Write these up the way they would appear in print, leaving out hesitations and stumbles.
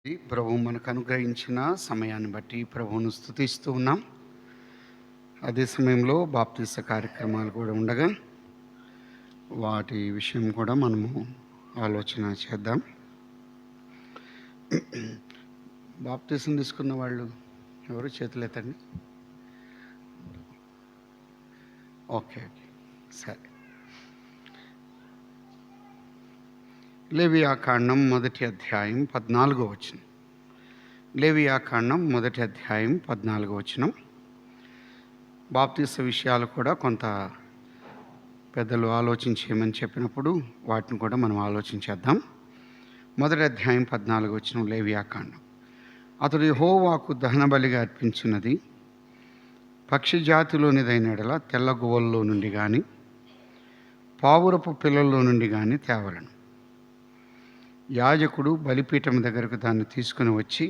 ప్రభు మనకు అనుగ్రహించిన సమయాన్ని బట్టి ప్రభువును స్తుతిస్తూ ఉన్నాం. అదే సమయంలో బాప్తీస కార్యక్రమాలు కూడా ఉండగా వాటి విషయం కూడా మనము ఆలోచన చేద్దాం. బాప్తీసం తీసుకున్న వాళ్ళు ఎవరు చేతులెత్తండి. ఓకే, సరే. లేవియాకాండం 1వ అధ్యాయం 14వ వచనం. లేవియాకాండం 1వ అధ్యాయం 14వ వచనం. బాప్తీస విషయాలు కూడా కొంత పెద్దలు ఆలోచించేయమని చెప్పినప్పుడు వాటిని కూడా మనం ఆలోచించేద్దాం. 1వ అధ్యాయం 14వ వచనం లేవియాకాండం. అతడు యెహోవాకు దహన బలిగా అర్పించినది పక్షి జాతిలోనిదైన ఎడల తెల్ల గువ్వల్లో నుండి కానీ పావురపు పిల్లల్లో నుండి కానీ తేవలను. యాజకుడు బలిపీఠం దగ్గరకు దాన్ని తీసుకుని వచ్చి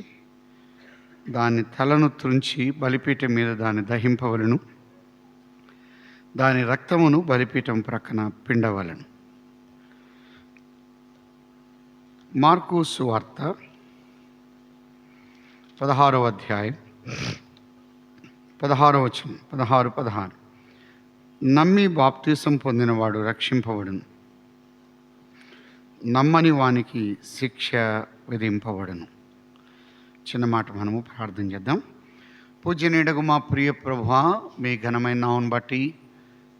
దాని తలను త్రుంచి బలిపీఠం మీద దాన్ని దహింపవలను. దాని రక్తమును బలిపీఠం ప్రక్కన పిండవలను. మార్కు సువార్త 16వ అధ్యాయం 16వ వచనం 16 నమ్మి బాప్తీసం పొందినవాడు రక్షింపబడును, నమ్మని వానికి శిక్ష విధింపబడును. చిన్న మాట మనము ప్రార్థన చేద్దాం. పూజ్యనీయుడగు మా ప్రియ ప్రభువా, మీ ఘనమైన నామమును బట్టి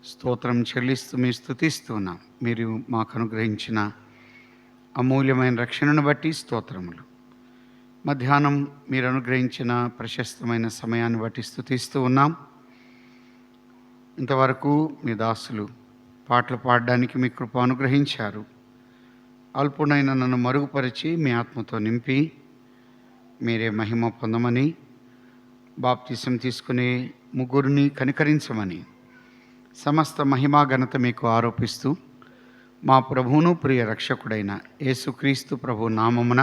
స్తోత్రం చెల్లిస్తూ మీ స్తుతిస్తున్నాం. మీరు మాకు అనుగ్రహించిన అమూల్యమైన రక్షణను బట్టి స్తోత్రములు. మధ్యాహ్నం మీరు అనుగ్రహించిన ప్రశస్తమైన సమయాన్ని బట్టి స్తుతిస్తూ ఉన్నాం. ఇంతవరకు మీ దాసులు పాటలు పాడడానికి మీ కృప అనుగ్రహించారు. అల్పునైన నన్ను మరుగుపరిచి మీ ఆత్మతో నింపి మీరే మహిమ పొందమని, బాప్తీసం తీసుకునే ముగ్గురిని కనికరించమని సమస్త మహిమా ఘనత మీకు ఆరోపిస్తూ మా ప్రభువును ప్రియ రక్షకుడైన యేసుక్రీస్తు ప్రభు నామమున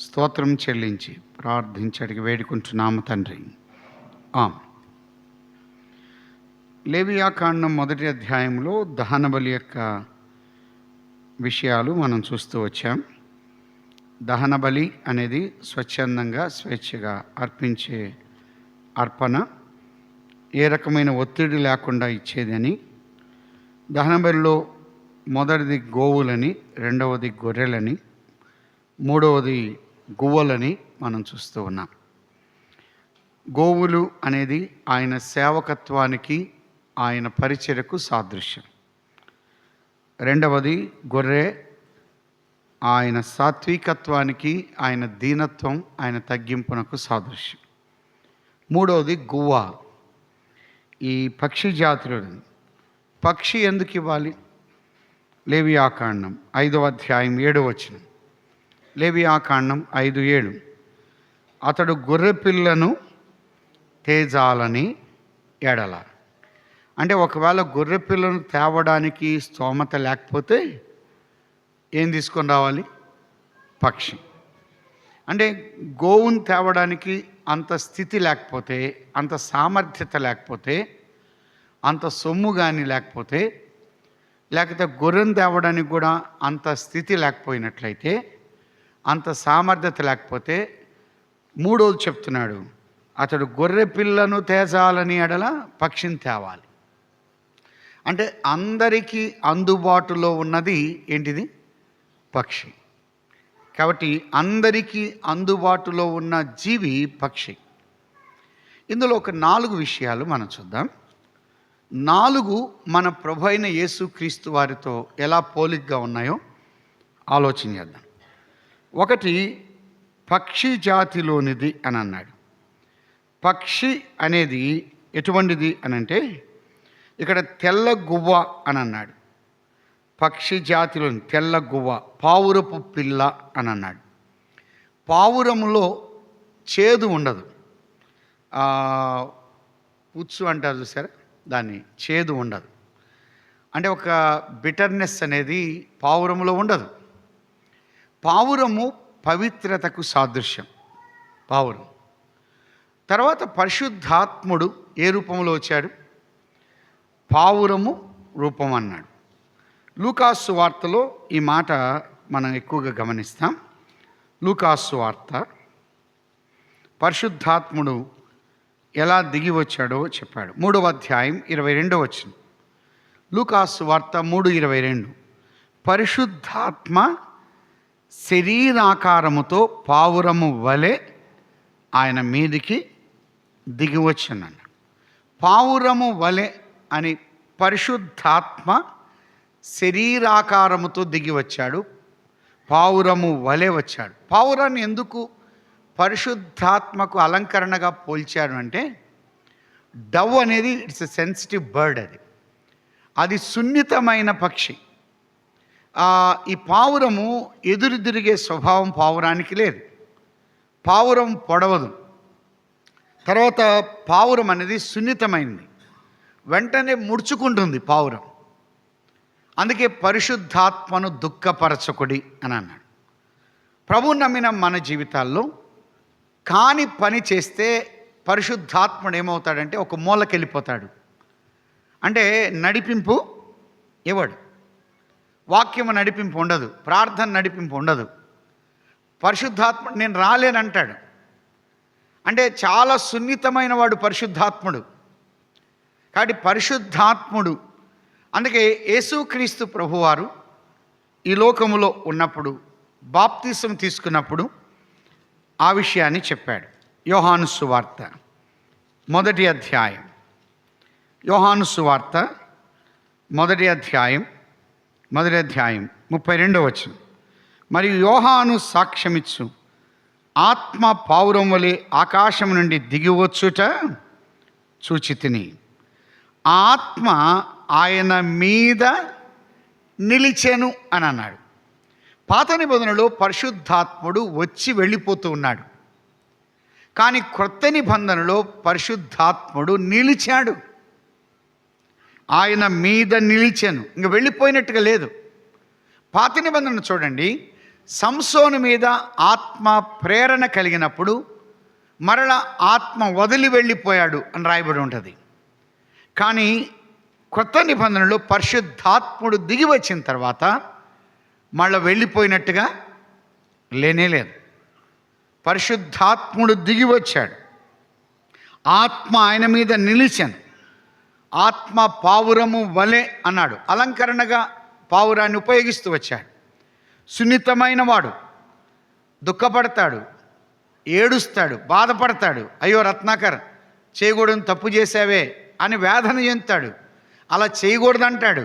స్తోత్రం చెల్లించి ప్రార్థించడికి వేడుకుంటున్నాము తండ్రి. లేవియాకాండం 1వ అధ్యాయంలో దహన బలి యొక్క విషయాలు మనం చూస్తూ వచ్చాం. దహన బలి అనేది స్వచ్ఛందంగా స్వేచ్ఛగా అర్పించే అర్పణ, ఏ రకమైన ఒత్తిడి లేకుండా ఇచ్చేదని. దహన బలిలో మొదటిది గోవులని, రెండవది గొర్రెలని, మూడవది గువ్వలని మనం చూస్తూ ఉన్నాం. గోవులు అనేది ఆయన సేవకత్వానికి, ఆయన పరిచర్యకు సాదృశ్యం. రెండవది గొర్రె ఆయన సాత్వికత్వానికి, ఆయన దీనత్వం, ఆయన తగ్గింపునకు సాదృశ్యం. మూడవది గువ్వ, ఈ పక్షి జాతులు. పక్షి ఎందుకు ఇవ్వాలి? లేవియాకాండం 5వ అధ్యాయం 7వ వచనం. లేవియాకాండం 5:7. అతడు గొర్రె పిల్లను తేజాలని ఎడల. అంటే ఒకవేళ గొర్రె పిల్లను తేవడానికి స్తోమత లేకపోతే ఏం తీసుకొని రావాలి? పక్షి. అంటే గోవును తేవడానికి అంత స్థితి లేకపోతే, అంత సామర్థ్యత లేకపోతే, అంత సొమ్ము కానీ లేకపోతే, లేకపోతే గొర్రెను తేవడానికి కూడా అంత స్థితి లేకపోయినట్లయితే, అంత సామర్థ్యత లేకపోతే, మూడోది చెప్తున్నాడు, అతడు గొర్రె పిల్లను తేజాలని ఎడల పక్షిని తేవాలి. అంటే అందరికీ అందుబాటులో ఉన్నది ఏంటిది? పక్షి. కాబట్టి అందరికీ అందుబాటులో ఉన్న జీవి పక్షి. ఇందులో ఒక 4 విషయాలు మనం చూద్దాం. 4 మన ప్రభు అయిన యేసుక్రీస్తు వారితో ఎలా పోలికగా ఉన్నాయో ఆలోచన చేద్దాం. 1, పక్షి జాతిలోనిది అని అన్నాడు. పక్షి అనేది ఎటువంటిది అని అంటే, ఇక్కడ తెల్ల గువ్వ అని అన్నాడు. పక్షి జాతిలోని తెల్ల గువ్వ, పావురపు పిల్ల అని అన్నాడు. పావురములో చేదు ఉండదు. పుచ్చు అంటారు చూసారా, దాన్ని చేదు ఉండదు. అంటే ఒక బిటర్నెస్ అనేది పావురములో ఉండదు. పావురము పవిత్రతకు సాదృశ్యం. పావురం తర్వాత పరిశుద్ధాత్ముడు ఏ రూపంలో వచ్చాడు? పావురము రూపం అన్నాడు. లూకా సువార్తలో ఈ మాట మనం ఎక్కువగా గమనిస్తాం. లూకాసు వార్త పరిశుద్ధాత్ముడు ఎలా దిగి వచ్చాడో చెప్పాడు. 3వ అధ్యాయం 22వ వచనం. లూకాసు వార్త 3:22. పరిశుద్ధాత్మ శరీరాకారముతో పావురము వలె ఆయన మీదికి దిగి వచ్చానన్నాడు. పావురము వలె అని పరిశుద్ధాత్మ శరీరాకారముతో దిగి వచ్చాడు, పావురము వలె వచ్చాడు. పావురాన్ని ఎందుకు పరిశుద్ధాత్మకు అలంకరణగా పోల్చాడు అంటే, డవ్ అనేది ఇట్స్ ఎ సెన్సిటివ్ బర్డ్. అది సున్నితమైన పక్షి. ఈ పావురము ఎదురు తిరిగే స్వభావం పావురానికి లేదు. పావురం పొడవదు. తర్వాత పావురం అనేది సున్నితమైనది, వెంటనే ముడుచుకుంటుంది పావురం. అందుకే పరిశుద్ధాత్మను దుఃఖపరచకుడి అని అన్నాడు. ప్రభువు నమ్మిన మన జీవితాల్లో కాని పని చేస్తే పరిశుద్ధాత్ముడు ఏమవుతాడంటే ఒక మూలకి వెళ్ళిపోతాడు. అంటే నడిపింపు ఇవ్వడు, వాక్యము నడిపింపు ఉండదు, ప్రార్థన నడిపింపు ఉండదు. పరిశుద్ధాత్ముడు నేను రాలేనంటాడు. అంటే చాలా సున్నితమైన వాడు పరిశుద్ధాత్ముడు. కాబట్టి పరిశుద్ధాత్ముడు, అందుకే యేసుక్రీస్తు ప్రభువారు ఈ లోకములో ఉన్నప్పుడు బాప్తిసం తీసుకున్నప్పుడు ఆ విషయాన్ని చెప్పాడు. యోహాను సువార్త 1వ అధ్యాయం. యోహాను సువార్త 1వ అధ్యాయం 32వ వచనం. మరియు యోహాను సాక్ష్యమిచ్చు ఆత్మ పావురం వలె ఆకాశం నుండి దిగివచ్చుట చూచితిని. ఆ ఆత్మ ఆయన మీద నిలిచెను అని అన్నాడు. పాత నిబంధనలో పరిశుద్ధాత్ముడు వచ్చి వెళ్ళిపోతూ ఉన్నాడు, కానీ క్రొత్త నిబంధనలో పరిశుద్ధాత్ముడు నిలిచాడు. ఆయన మీద నిలిచెను, ఇంక వెళ్ళిపోయినట్టుగా లేదు. పాత నిబంధన చూడండి, సంసోను మీద ఆత్మ ప్రేరణ కలిగినప్పుడు మరల ఆత్మ వదిలి వెళ్ళిపోయాడు అని రాయబడి ఉంటుంది. కానీ కొత్త నిబంధనలో పరిశుద్ధాత్ముడు దిగి వచ్చిన తర్వాత మళ్ళీ వెళ్ళిపోయినట్టుగా లేనేలేదు. పరిశుద్ధాత్ముడు దిగి వచ్చాడు, ఆత్మ ఆయన మీద నిలిచాను. ఆత్మ పావురము వలె అన్నాడు. అలంకరణగా పావురాన్ని ఉపయోగిస్తూ వచ్చాడు. సున్నితమైన వాడు, దుఃఖపడతాడు, ఏడుస్తాడు, బాధపడతాడు. అయ్యో రత్నాకర్, చేయకూడని తప్పు చేసావే అని వేదన చెందుతాడు, అలా చేయకూడదంటాడు.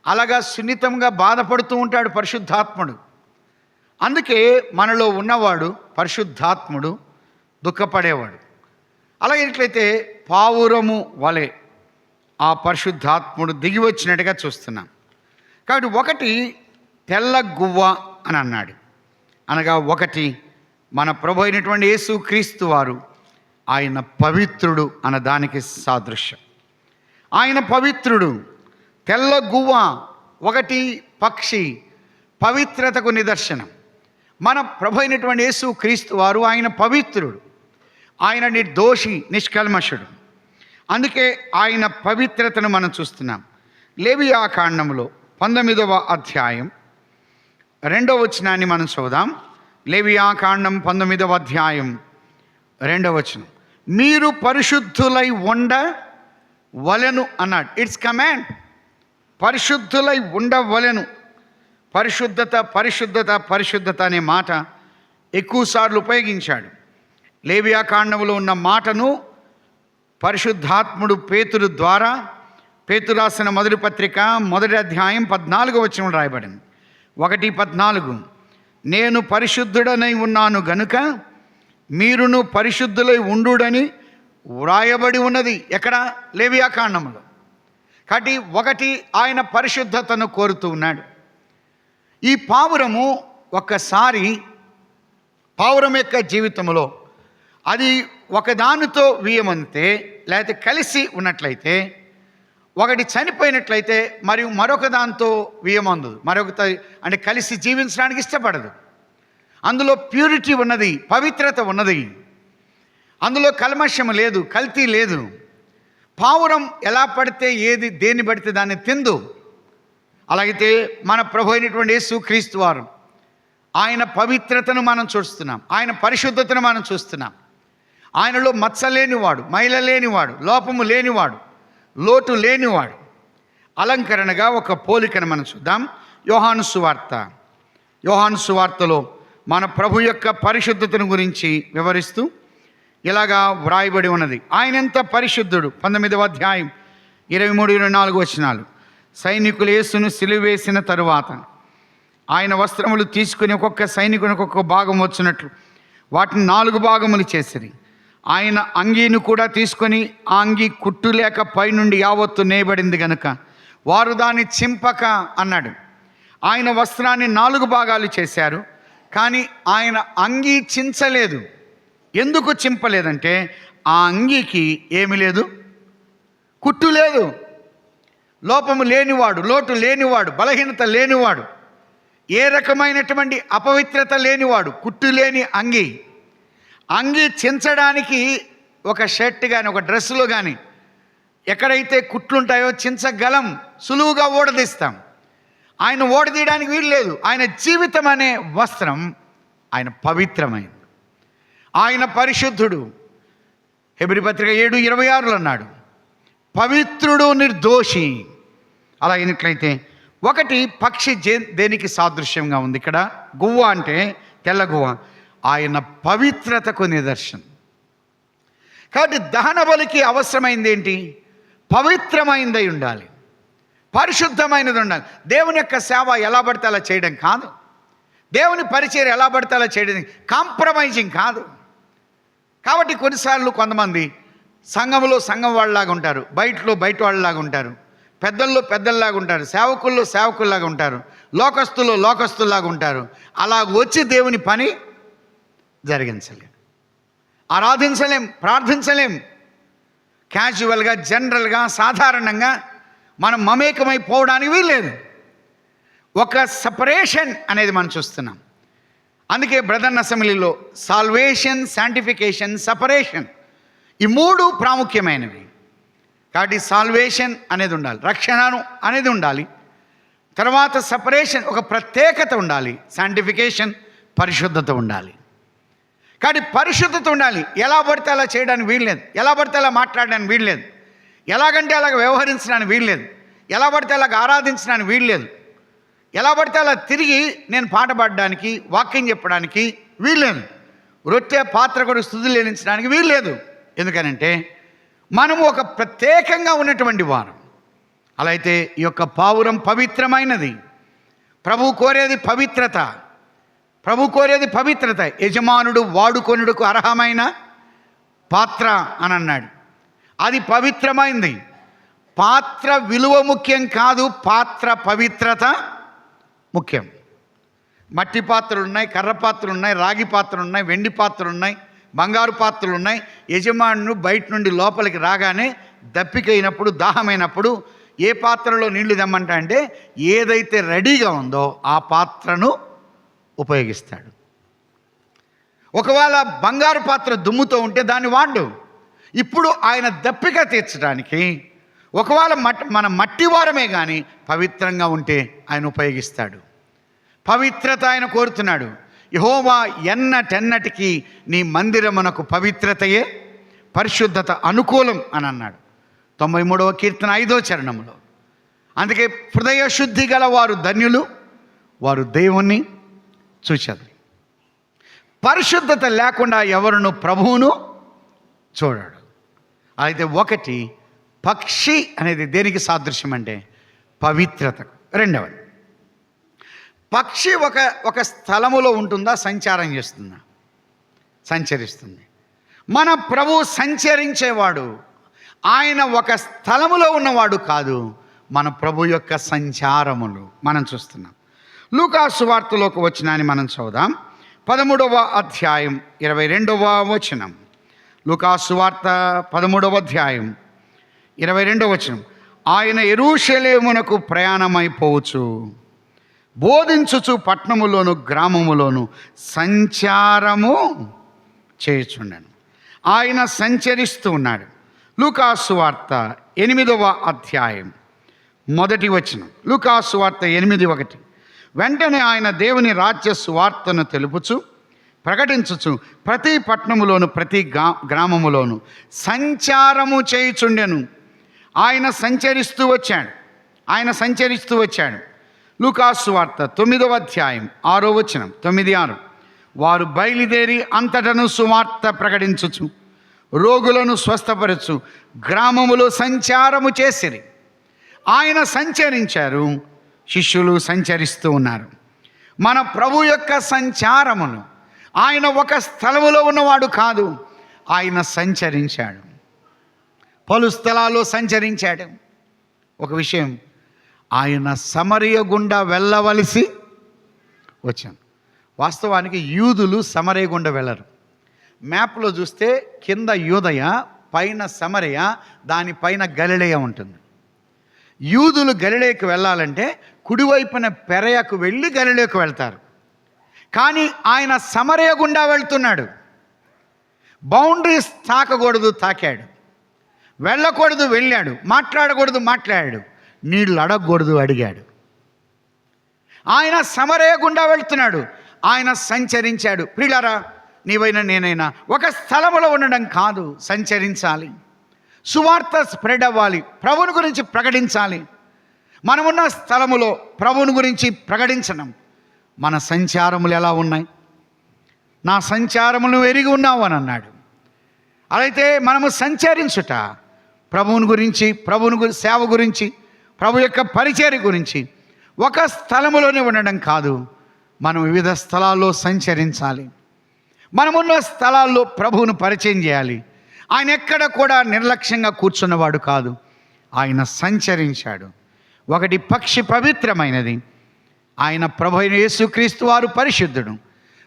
అలాగా సున్నితంగా బాధపడుతూ ఉంటాడు పరిశుద్ధాత్ముడు. అందుకే మనలో ఉన్నవాడు పరిశుద్ధాత్ముడు దుఃఖపడేవాడు. అలాగే ఇట్లయితే పావురము వలె ఆ పరిశుద్ధాత్ముడు దిగి వచ్చినట్టుగా చూస్తున్నాం. కాబట్టి ఒకటి తెల్ల గువ్వ అని అన్నాడు. అనగా ఒకటి మన ప్రభు అయినటువంటి యేసుక్రీస్తు వారు ఆయన పవిత్రుడు అన్న దానికి సాదృశ్యం. ఆయన పవిత్రుడు. తెల్ల గువ్వ ఒకటి పక్షి, పవిత్రతకు నిదర్శనం. మన ప్రభు అయినటువంటి యేసుక్రీస్తు వారు ఆయన పవిత్రుడు, ఆయన నిర్దోషి, నిష్కల్మషుడు. అందుకే ఆయన పవిత్రతను మనం చూస్తున్నాం. లేవియాకాండంలో 19వ అధ్యాయం 2వ వచనాన్ని మనం చూద్దాం. లేవియాకాండం 19వ అధ్యాయం 2వ వచనం. మీరు పరిశుద్ధులై ఉండవలెను అన్నాడు. It's command. పరిశుద్ధులై ఉండవలెను. పరిశుద్ధత పరిశుద్ధత పరిశుద్ధత అనే మాట ఎక్కువసార్లు ఉపయోగించాడు. లేవియాకాండంలో ఉన్న మాటను పరిశుద్ధాత్ముడు పేతురు ద్వారా, పేతురు రాసిన మొదటి పత్రిక 1వ అధ్యాయం 14వ వచనం రాయబడింది. 1:14. నేను పరిశుద్ధుడనై ఉన్నాను గనుక మీరును పరిశుద్ధులై ఉండుడని వ్రాయబడి ఉన్నది. ఎక్కడ? లేవియాకాండంలో. కాబట్టి ఒకటి ఆయన పరిశుద్ధతను కోరుతూ ఉన్నాడు. ఈ పావురము ఒక్కసారి పావురం యొక్క జీవితంలో అది ఒకదానితో వీయమంతే, లేకపోతే కలిసి ఉన్నట్లయితే, ఒకటి చనిపోయినట్లయితే మరియు మరొక దాంతో వీయమందు, అంటే కలిసి జీవించడానికి ఇష్టపడదు. అందులో ప్యూరిటీ ఉన్నది, పవిత్రత ఉన్నది, అందులో కల్మషం లేదు, కల్తీ లేదు. పావురం ఎలా పడితే దేన్ని పడితే దాన్ని తిందు. అలాగైతే మన ప్రభు అయినటువంటి యేసుక్రీస్తు వారు ఆయన పవిత్రతను మనం చూస్తున్నాం, ఆయన పరిశుద్ధతను మనం చూస్తున్నాం. ఆయనలో మచ్చ లేనివాడు, మైల లేనివాడు, లోపము లేనివాడు, లోటు లేనివాడు. అలంకరణగా ఒక పోలికను మనం చూద్దాం. యోహాను సువార్తలో మన ప్రభు యొక్క పరిశుద్ధతను గురించి వివరిస్తూ ఇలాగా వ్రాయబడి ఉన్నది. ఆయన ఎంత పరిశుద్ధుడు. 19వ అధ్యాయం 23-24 వచనాలు. సైనికులు యేసును సిలువేసిన తరువాత ఆయన వస్త్రములు తీసుకుని ఒక్కొక్క సైనికునికి ఒక్కొక్క భాగం వచ్చినట్లు వాటిని 4 భాగములు చేసిరి. ఆయన అంగీని కూడా తీసుకొని ఆ అంగీ కుట్టు లేక పైనుండి యావత్తు నేయబడింది గనుక వారు దాన్ని చింపక అన్నాడు. ఆయన వస్త్రాన్ని 4 భాగాలు చేశారు, కానీ ఆయన అంగీ చించలేదు. ఎందుకు చింపలేదంటే ఆ అంగీకి ఏమి లేదు, కుట్టు లేదు. లోపము లేనివాడు, లోటు లేనివాడు, బలహీనత లేనివాడు, ఏ రకమైనటువంటి అపవిత్రత లేనివాడు, కుట్టు లేని అంగీ చించడానికి ఒక షర్ట్ కానీ ఒక డ్రెస్సులో కానీ ఎక్కడైతే కుట్లుంటాయో చించగలం, సులువుగా ఓడదీస్తాం. ఆయన ఓడదీయడానికి వీలు లేదు. ఆయన జీవితం అనే వస్త్రం ఆయన పవిత్రమైంది, ఆయన పరిశుద్ధుడు. హెబ్రీ పత్రిక 7:26 అన్నాడు, పవిత్రుడు నిర్దోషి. అలా అయినట్లయితే ఒకటి పక్షి దేనికి సాదృశ్యంగా ఉంది? ఇక్కడ గువ్వ అంటే తెల్ల గువ్వ ఆయన పవిత్రతకు నిదర్శనం. కాబట్టి దహన బలికి అవసరమైంది ఏంటి? పవిత్రమైనదై ఉండాలి, పరిశుద్ధమైనది ఉండాలి. దేవుని యొక్క సేవ ఎలా పడితే అలా చేయడం కాదు, దేవుని పరిచర్య ఎలా పడితే అలా చేయడం, కాంప్రమైజింగ్ కాదు. కాబట్టి కొన్నిసార్లు కొంతమంది సంఘంలో సంఘం వాళ్ళలాగా ఉంటారు, బయట వాళ్ళలాగా ఉంటారు, పెద్దల్లో పెద్దల్లాగా ఉంటారు, సేవకుల్లో సేవకుల్లాగా ఉంటారు, లోకస్తుల్లాగా ఉంటారు. అలా వచ్చి దేవుని పని జరిగించలేం, ఆరాధించలేం, ప్రార్థించలేం. క్యాజువల్గా, జనరల్గా, సాధారణంగా మనం మమేకమైపోవడానికి వీల్లేదు. ఒక సపరేషన్ అనేది మనం చూస్తున్నాం. అందుకే బ్రదర్న్ అసెంబ్లీలో సాల్వేషన్, శాంటిఫికేషన్, సపరేషన్ ఈ 3 ప్రాముఖ్యమైనవి. కాబట్టి సాల్వేషన్ అనేది ఉండాలి, రక్షణ అనేది ఉండాలి, తర్వాత సపరేషన్ ఒక ప్రత్యేకత ఉండాలి, శాంటిఫికేషన్ పరిశుద్ధత ఉండాలి. కాబట్టి పరిశుద్ధత ఉండాలి. ఎలా పడితే అలా చేయడానికి వీల్లేదు, ఎలా పడితే అలా మాట్లాడడానికి వీల్లేదు, ఎలాగంటే అలాగ వ్యవహరించడానికి వీల్లేదు, ఎలా పడితే అలాగ ఆరాధించడానికి వీల్లేదు, ఎలా పడితే అలా తిరిగి నేను పాట పాడడానికి, వాక్యం చెప్పడానికి వీల్లేదు, రొట్టె పాత్ర కూడా స్తుతులు చెల్లించడానికి వీల్లేదు. ఎందుకనంటే మనము ఒక ప్రత్యేకంగా ఉన్నటువంటి వారు. అలా అయితే ఈ యొక్క పావురం పవిత్రమైనది. ప్రభు కోరేది పవిత్రత. యజమానుడు వాడుకొనుటకు అర్హమైన పాత్ర అని అన్నాడు. అది పవిత్రమైంది. పాత్ర విలువ ముఖ్యం కాదు, పాత్ర పవిత్రత ముఖ్యం. మట్టి పాత్రలు ఉన్నాయి, కర్ర పాత్రలు ఉన్నాయి, రాగి పాత్రలు ఉన్నాయి, వెండి పాత్రలు ఉన్నాయి, బంగారు పాత్రలు ఉన్నాయి. యజమానుడు బయట నుండి లోపలికి రాగానే దప్పికైనప్పుడు, దాహమైనప్పుడు ఏ పాత్రలో నీళ్లు తెమ్మంటా అంటే ఏదైతే రెడీగా ఉందో ఆ పాత్రను ఉపయోగిస్తాడు. ఒకవేళ బంగారు పాత్ర దుమ్ముతో ఉంటే దాన్ని వాడు. ఇప్పుడు ఆయన దప్పిక తీర్చడానికి ఒకవేళ మన మట్టి వారమే కానీ పవిత్రంగా ఉంటే ఆయన ఉపయోగిస్తాడు. పవిత్రత ఆయన కోరుతున్నాడు. యెహోవా ఎన్నటెన్నటికి నీ మందిరమునకు పవిత్రతయే, పరిశుద్ధత అనుకూలం అని అన్నాడు 93వ కీర్తన 5వ చరణంలో. అందుకే హృదయ శుద్ధి గల వారు ధన్యులు, వారు దేవుణ్ణి చూచారు. పరిశుద్ధత లేకుండా ఎవరును ప్రభువును చూడడు. అయితే ఒకటి పక్షి అనేది దేనికి సాదృశ్యం అంటే పవిత్రతకు. రెండవది, పక్షి ఒక స్థలములో ఉంటుందా, సంచారం చేస్తుందా? సంచరిస్తుంది. మన ప్రభు సంచరించేవాడు. ఆయన ఒక స్థలములో ఉన్నవాడు కాదు, మన ప్రభు యొక్క సంచారములు మనం చూస్తున్నాం. లూకా సువార్తలోకి వచ్చినాన్ని మనం చదువుదాం. 13వ అధ్యాయం 22వ వచనం. లూకా సువార్త 13వ అధ్యాయం 22వ వచనం. ఆయన యెరూషలేమునకు ప్రయాణమైపోవచ్చు, బోధించుచు పట్టణములోను గ్రామములోను సంచారము చేయుచుండెను. ఆయన సంచరిస్తూ ఉన్నాడు. లూకా సువార్త 8వ అధ్యాయం 1వ వచనం. లూకా సువార్త 8:1. వెంటనే ఆయన దేవుని రాజ్య సువార్తను తెలుపుచు ప్రకటించుచు ప్రతి పట్టణములోను ప్రతి గ్రామములోను సంచారము చేయుచుండెను. ఆయన సంచరిస్తూ వచ్చాడు. లూకాసు సువార్త 9వ అధ్యాయం 6వ వచనం, 9:6. వారు బయలుదేరి అంతటను సువార్త ప్రకటించుచు రోగులను స్వస్థపరచు గ్రామములో సంచారము చేసిరి. ఆయన సంచరించారు, శిష్యులు సంచరిస్తూ ఉన్నారు. మన ప్రభు యొక్క సంచారమును, ఆయన ఒక స్థలములో ఉన్నవాడు కాదు, ఆయన సంచరించాడు, పలు స్థలాల్లో సంచరించాడు. ఒక విషయం, ఆయన సమరయ గుండా వెళ్ళవలసి వచ్చాను. వాస్తవానికి యూదులు సమరయ గుండా వెళ్ళరు. మ్యాప్లో చూస్తే కింద యూదయ, పైన సమరయ, దానిపైన గలిలయ ఉంటుంది. యూదులు గలిలయకు వెళ్ళాలంటే కుడివైపున పెరయకు వెళ్ళి గలిలయకు వెళ్తారు. కానీ ఆయన సమరయ గుండా వెళ్తున్నాడు. బౌండరీస్ తాకకూడదు, తాకాడు. వెళ్ళకూడదు, వెళ్ళాడు. మాట్లాడకూడదు, మాట్లాడాడు. నీళ్ళు అడగకూడదు, అడిగాడు. ఆయన సమరయ గుండా వెళ్తున్నాడు. ఆయన సంచరించాడు. ప్రియులారా, నీవైనా నేనైనా ఒక స్థలములో ఉండడం కాదు, సంచరించాలి. సువార్త స్ప్రెడ్ అవ్వాలి, ప్రభుని గురించి ప్రకటించాలి. మనమున్న స్థలములో ప్రభుని గురించి ప్రకటించడం. మన సంచారములు ఎలా ఉన్నాయి? నా సంచారములు ఎరిగి ఉన్నావు అని అన్నాడు. అలాయితే మనము సంచరించుట, ప్రభువుని గురించి, సేవ గురించి, ప్రభు యొక్క పరిచర్య గురించి ఒక స్థలములోనే ఉండడం కాదు, మనం వివిధ స్థలాల్లో సంచరించాలి. మనమున్న స్థలాల్లో ప్రభువును పరిచయం చేయాలి. ఆయన ఎక్కడ కూడా నిర్లక్ష్యంగా కూర్చున్నవాడు కాదు, ఆయన సంచరించాడు. ఒకటి, పక్షి పవిత్రమైనది, ఆయన ప్రభు అయిన యేసుక్రీస్తు వారు పరిశుద్ధుడు.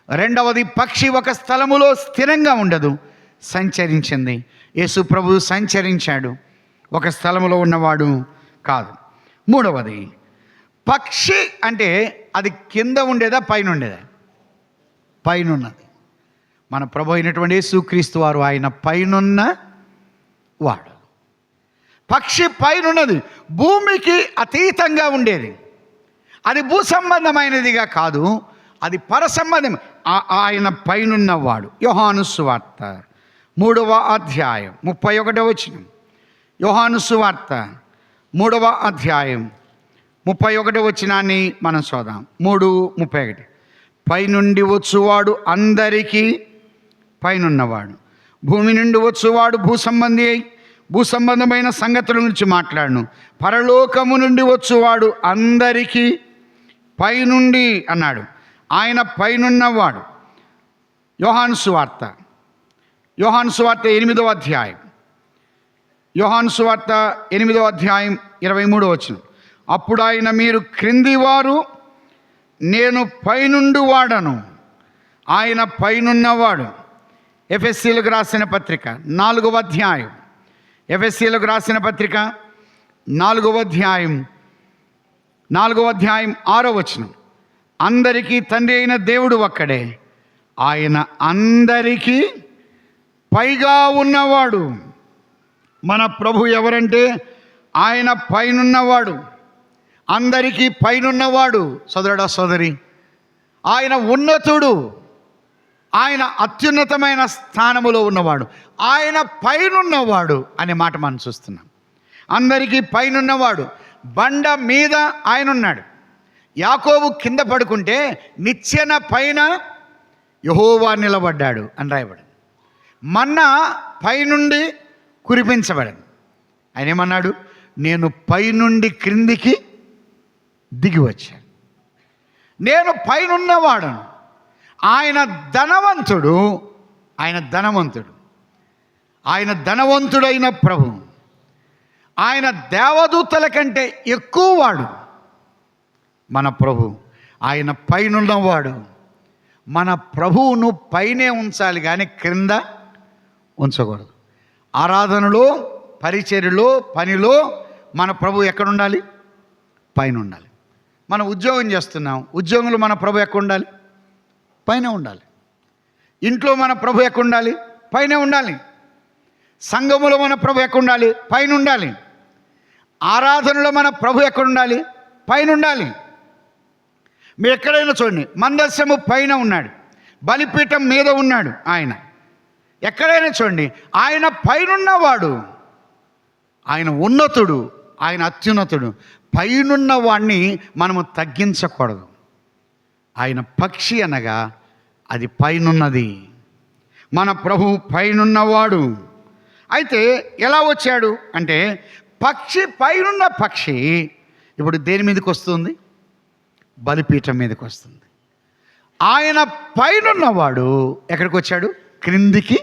రెండవది, పక్షి ఒక స్థలములో స్థిరంగా ఉండదు, సంచరించింది. యేసు ప్రభు సంచరించాడు, ఒక స్థలములో ఉన్నవాడు కాదు. మూడవది, పక్షి అంటే అది కింద ఉండేదా, పైన ఉండేదా? పైనున్నది. మన ప్రభు అయినటువంటి యేసుక్రీస్తు వారు ఆయన పైనున్న వాడు. పక్షి పైనున్నది, భూమికి అతీతంగా ఉండేది. అది భూ సంబంధమైనదిగా కాదు, అది పరసంబంధం. ఆయన పైనున్నవాడు. యోహాను సువార్త 3వ అధ్యాయం 31వ వచనం. యోహాను సువార్త 3వ అధ్యాయం 31వ వచనాన్ని మనం చూద్దాం. 3:31. పైనుండి వచ్చువాడు అందరికీ పైనున్నవాడు, భూమి నుండి వచ్చువాడు భూసంబంధమైన సంగతుల గురించి మాట్లాడను. పరలోకము నుండి వచ్చువాడు అందరికీ పైనుండి అన్నాడు. ఆయన పైనున్నవాడు. యోహాను సువార్త 8వ అధ్యాయం, యోహాను సువార్త 8వ అధ్యాయం 23వ వచనం. అప్పుడు ఆయన, మీరు క్రిందివారు, నేను పైనుండి వాడను, ఆయన పైనున్నవాడు. ఎఫెసీలకు రాసిన పత్రిక 4వ అధ్యాయం, ఎఫెసీలకు రాసిన పత్రిక 4వ అధ్యాయం 6వ వచనం. అందరికీ తండ్రి అయిన దేవుడు ఒక్కడే, ఆయన అందరికీ పైగా ఉన్నవాడు. మన ప్రభు ఎవరంటే ఆయన పైనున్నవాడు, అందరికీ పైనున్నవాడు. సోదరుడా, సోదరి, ఆయన ఉన్నతుడు, ఆయన అత్యున్నతమైన స్థానములో ఉన్నవాడు, ఆయన పైనున్నవాడు అనే మాట మనం చూస్తున్నాం. అందరికీ పైనున్నవాడు. బండ మీద ఆయన ఉన్నాడు. యాకోబు కింద పడుకుంటే నిచ్చెన పైన యెహోవా నిలబడ్డాడు అని రాయబడింది. మన్నా పైనుండి కురిపించబడింది. ఆయన ఏమన్నాడు? నేను పైనుండి క్రిందికి దిగి వచ్చాను, నేను పైనున్నవాడను. ఆయన ధనవంతుడు, ఆయన ధనవంతుడైన ప్రభు, ఆయన దేవదూతల కంటే ఎక్కువ వాడు మన ప్రభు. ఆయన పైనున్నవాడు. మన ప్రభువును పైనే ఉంచాలి కానీ క్రింద ఉంచకూడదు. ఆరాధనలో, పరిచర్యలో, పనిలో మన ప్రభు ఎక్కడుండాలి? పైన ఉండాలి. మనం ఉద్యోగం చేస్తున్నాం, ఉద్యోగంలో మన ప్రభు ఎక్కడ ఉండాలి? పైన ఉండాలి. ఇంట్లో మన ప్రభు ఎక్కడ ఉండాలి? పైన ఉండాలి. సంఘములో మన ప్రభు ఎక్కడ ఉండాలి? పైన ఉండాలి. ఆరాధనలో మన ప్రభు ఎక్కడ ఉండాలి? పైన ఉండాలి. మీరు ఎక్కడైనా చూడండి, మందస్సము పైన ఉన్నాడు, బలిపీఠం మీద ఉన్నాడు ఆయన. ఎక్కడైనా చూడండి, ఆయన పైనున్నవాడు, ఆయన ఉన్నతుడు, ఆయన అత్యున్నతుడు. పైనున్న వాడిని మనము తగ్గించకూడదు. ఆయన పక్షి అనగా అది పైనున్నది. మన ప్రభు పైనున్నవాడు. అయితే ఎలా వచ్చాడు అంటే, పక్షి పైనున్న పక్షి ఇప్పుడు దేని మీదకి వస్తుంది? బలిపీఠం మీదకి వస్తుంది. ఆయన పైనున్నవాడు ఎక్కడికి వచ్చాడు? క్రిందికి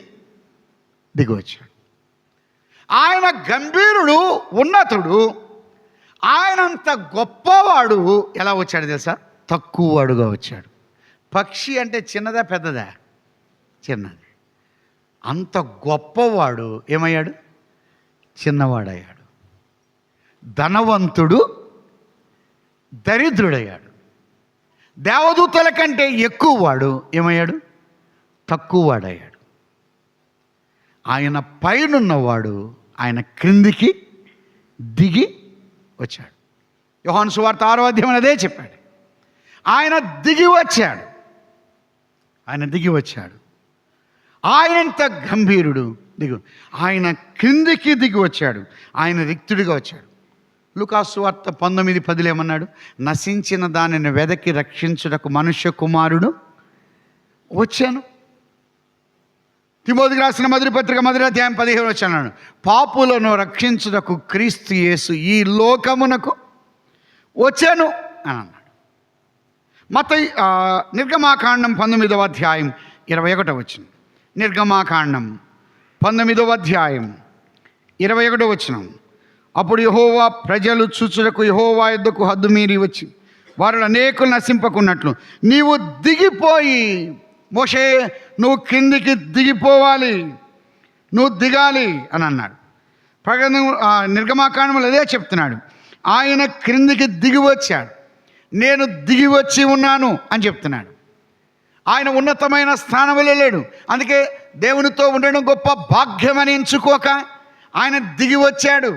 దిగి వచ్చాడు. ఆయన గంభీరుడు, ఉన్నతుడు. ఆయనంత గొప్పవాడు ఎలా వచ్చాడు తెలుసా? తక్కువ వాడుగా వచ్చాడు. పక్షి అంటే చిన్నదా పెద్దదా? చిన్నది. అంత గొప్పవాడు ఏమయ్యాడు? చిన్నవాడయ్యాడు. ధనవంతుడు దరిద్రుడయ్యాడు. దేవదూతల కంటే ఎక్కువ వాడు ఏమయ్యాడు? తక్కువ వాడయ్యాడు. ఆయన పైనున్నవాడు ఆయన క్రిందికి దిగి వచ్చాడు. యోహాను సువార్త 6వ అధ్యాయం అదే చెప్పాడు. ఆయన దిగి వచ్చాడు. ఆయన దిగి వచ్చాడు. ఆయనంత గంభీరుడు ఆయన క్రిందికి దిగి వచ్చాడు. ఆయన రిక్తుడిగా వచ్చాడు. లూకాసు సువార్త 19:10 ఏమన్నాడు? నశించిన దానిని వెదకి రక్షించుటకు మనుష్య కుమారుడు వచ్చాను. తిమోతికి రాసిన మొదటి పత్రిక 1వ అధ్యాయం 15 వచ్చాను. పాపులను రక్షించుటకు క్రీస్తు యేసు ఈ లోకమునకు వచ్చాను అని అన్నాడు. నిర్గమాకాండం 19వ అధ్యాయం 21 వచనం. నిర్గమాకాండం 19వ అధ్యాయం 21 వచనం. అప్పుడు యెహోవా ప్రజలు చూచుటకు యెహోవా యొద్దకు హద్దు మీరి వచ్చి వారు అనేకులు నశింపకున్నట్లు నీవు దిగిపోయి, మోషే నువ్వు కిందికి దిగిపోవాలి, నువ్వు దిగాలి అని అన్నాడు. నిర్గమాకాండంలో అదే చెప్తున్నాడు. ఆయన క్రిందికి దిగి వచ్చాడు. నేను దిగి వచ్చి ఉన్నాను అని చెప్తున్నాడు. ఆయన ఉన్నతమైన స్థానంలో లేడు. అందుకే దేవునితో ఉండడం గొప్ప భాగ్యమని ఎంచుకోక ఆయన దిగి వచ్చాడు.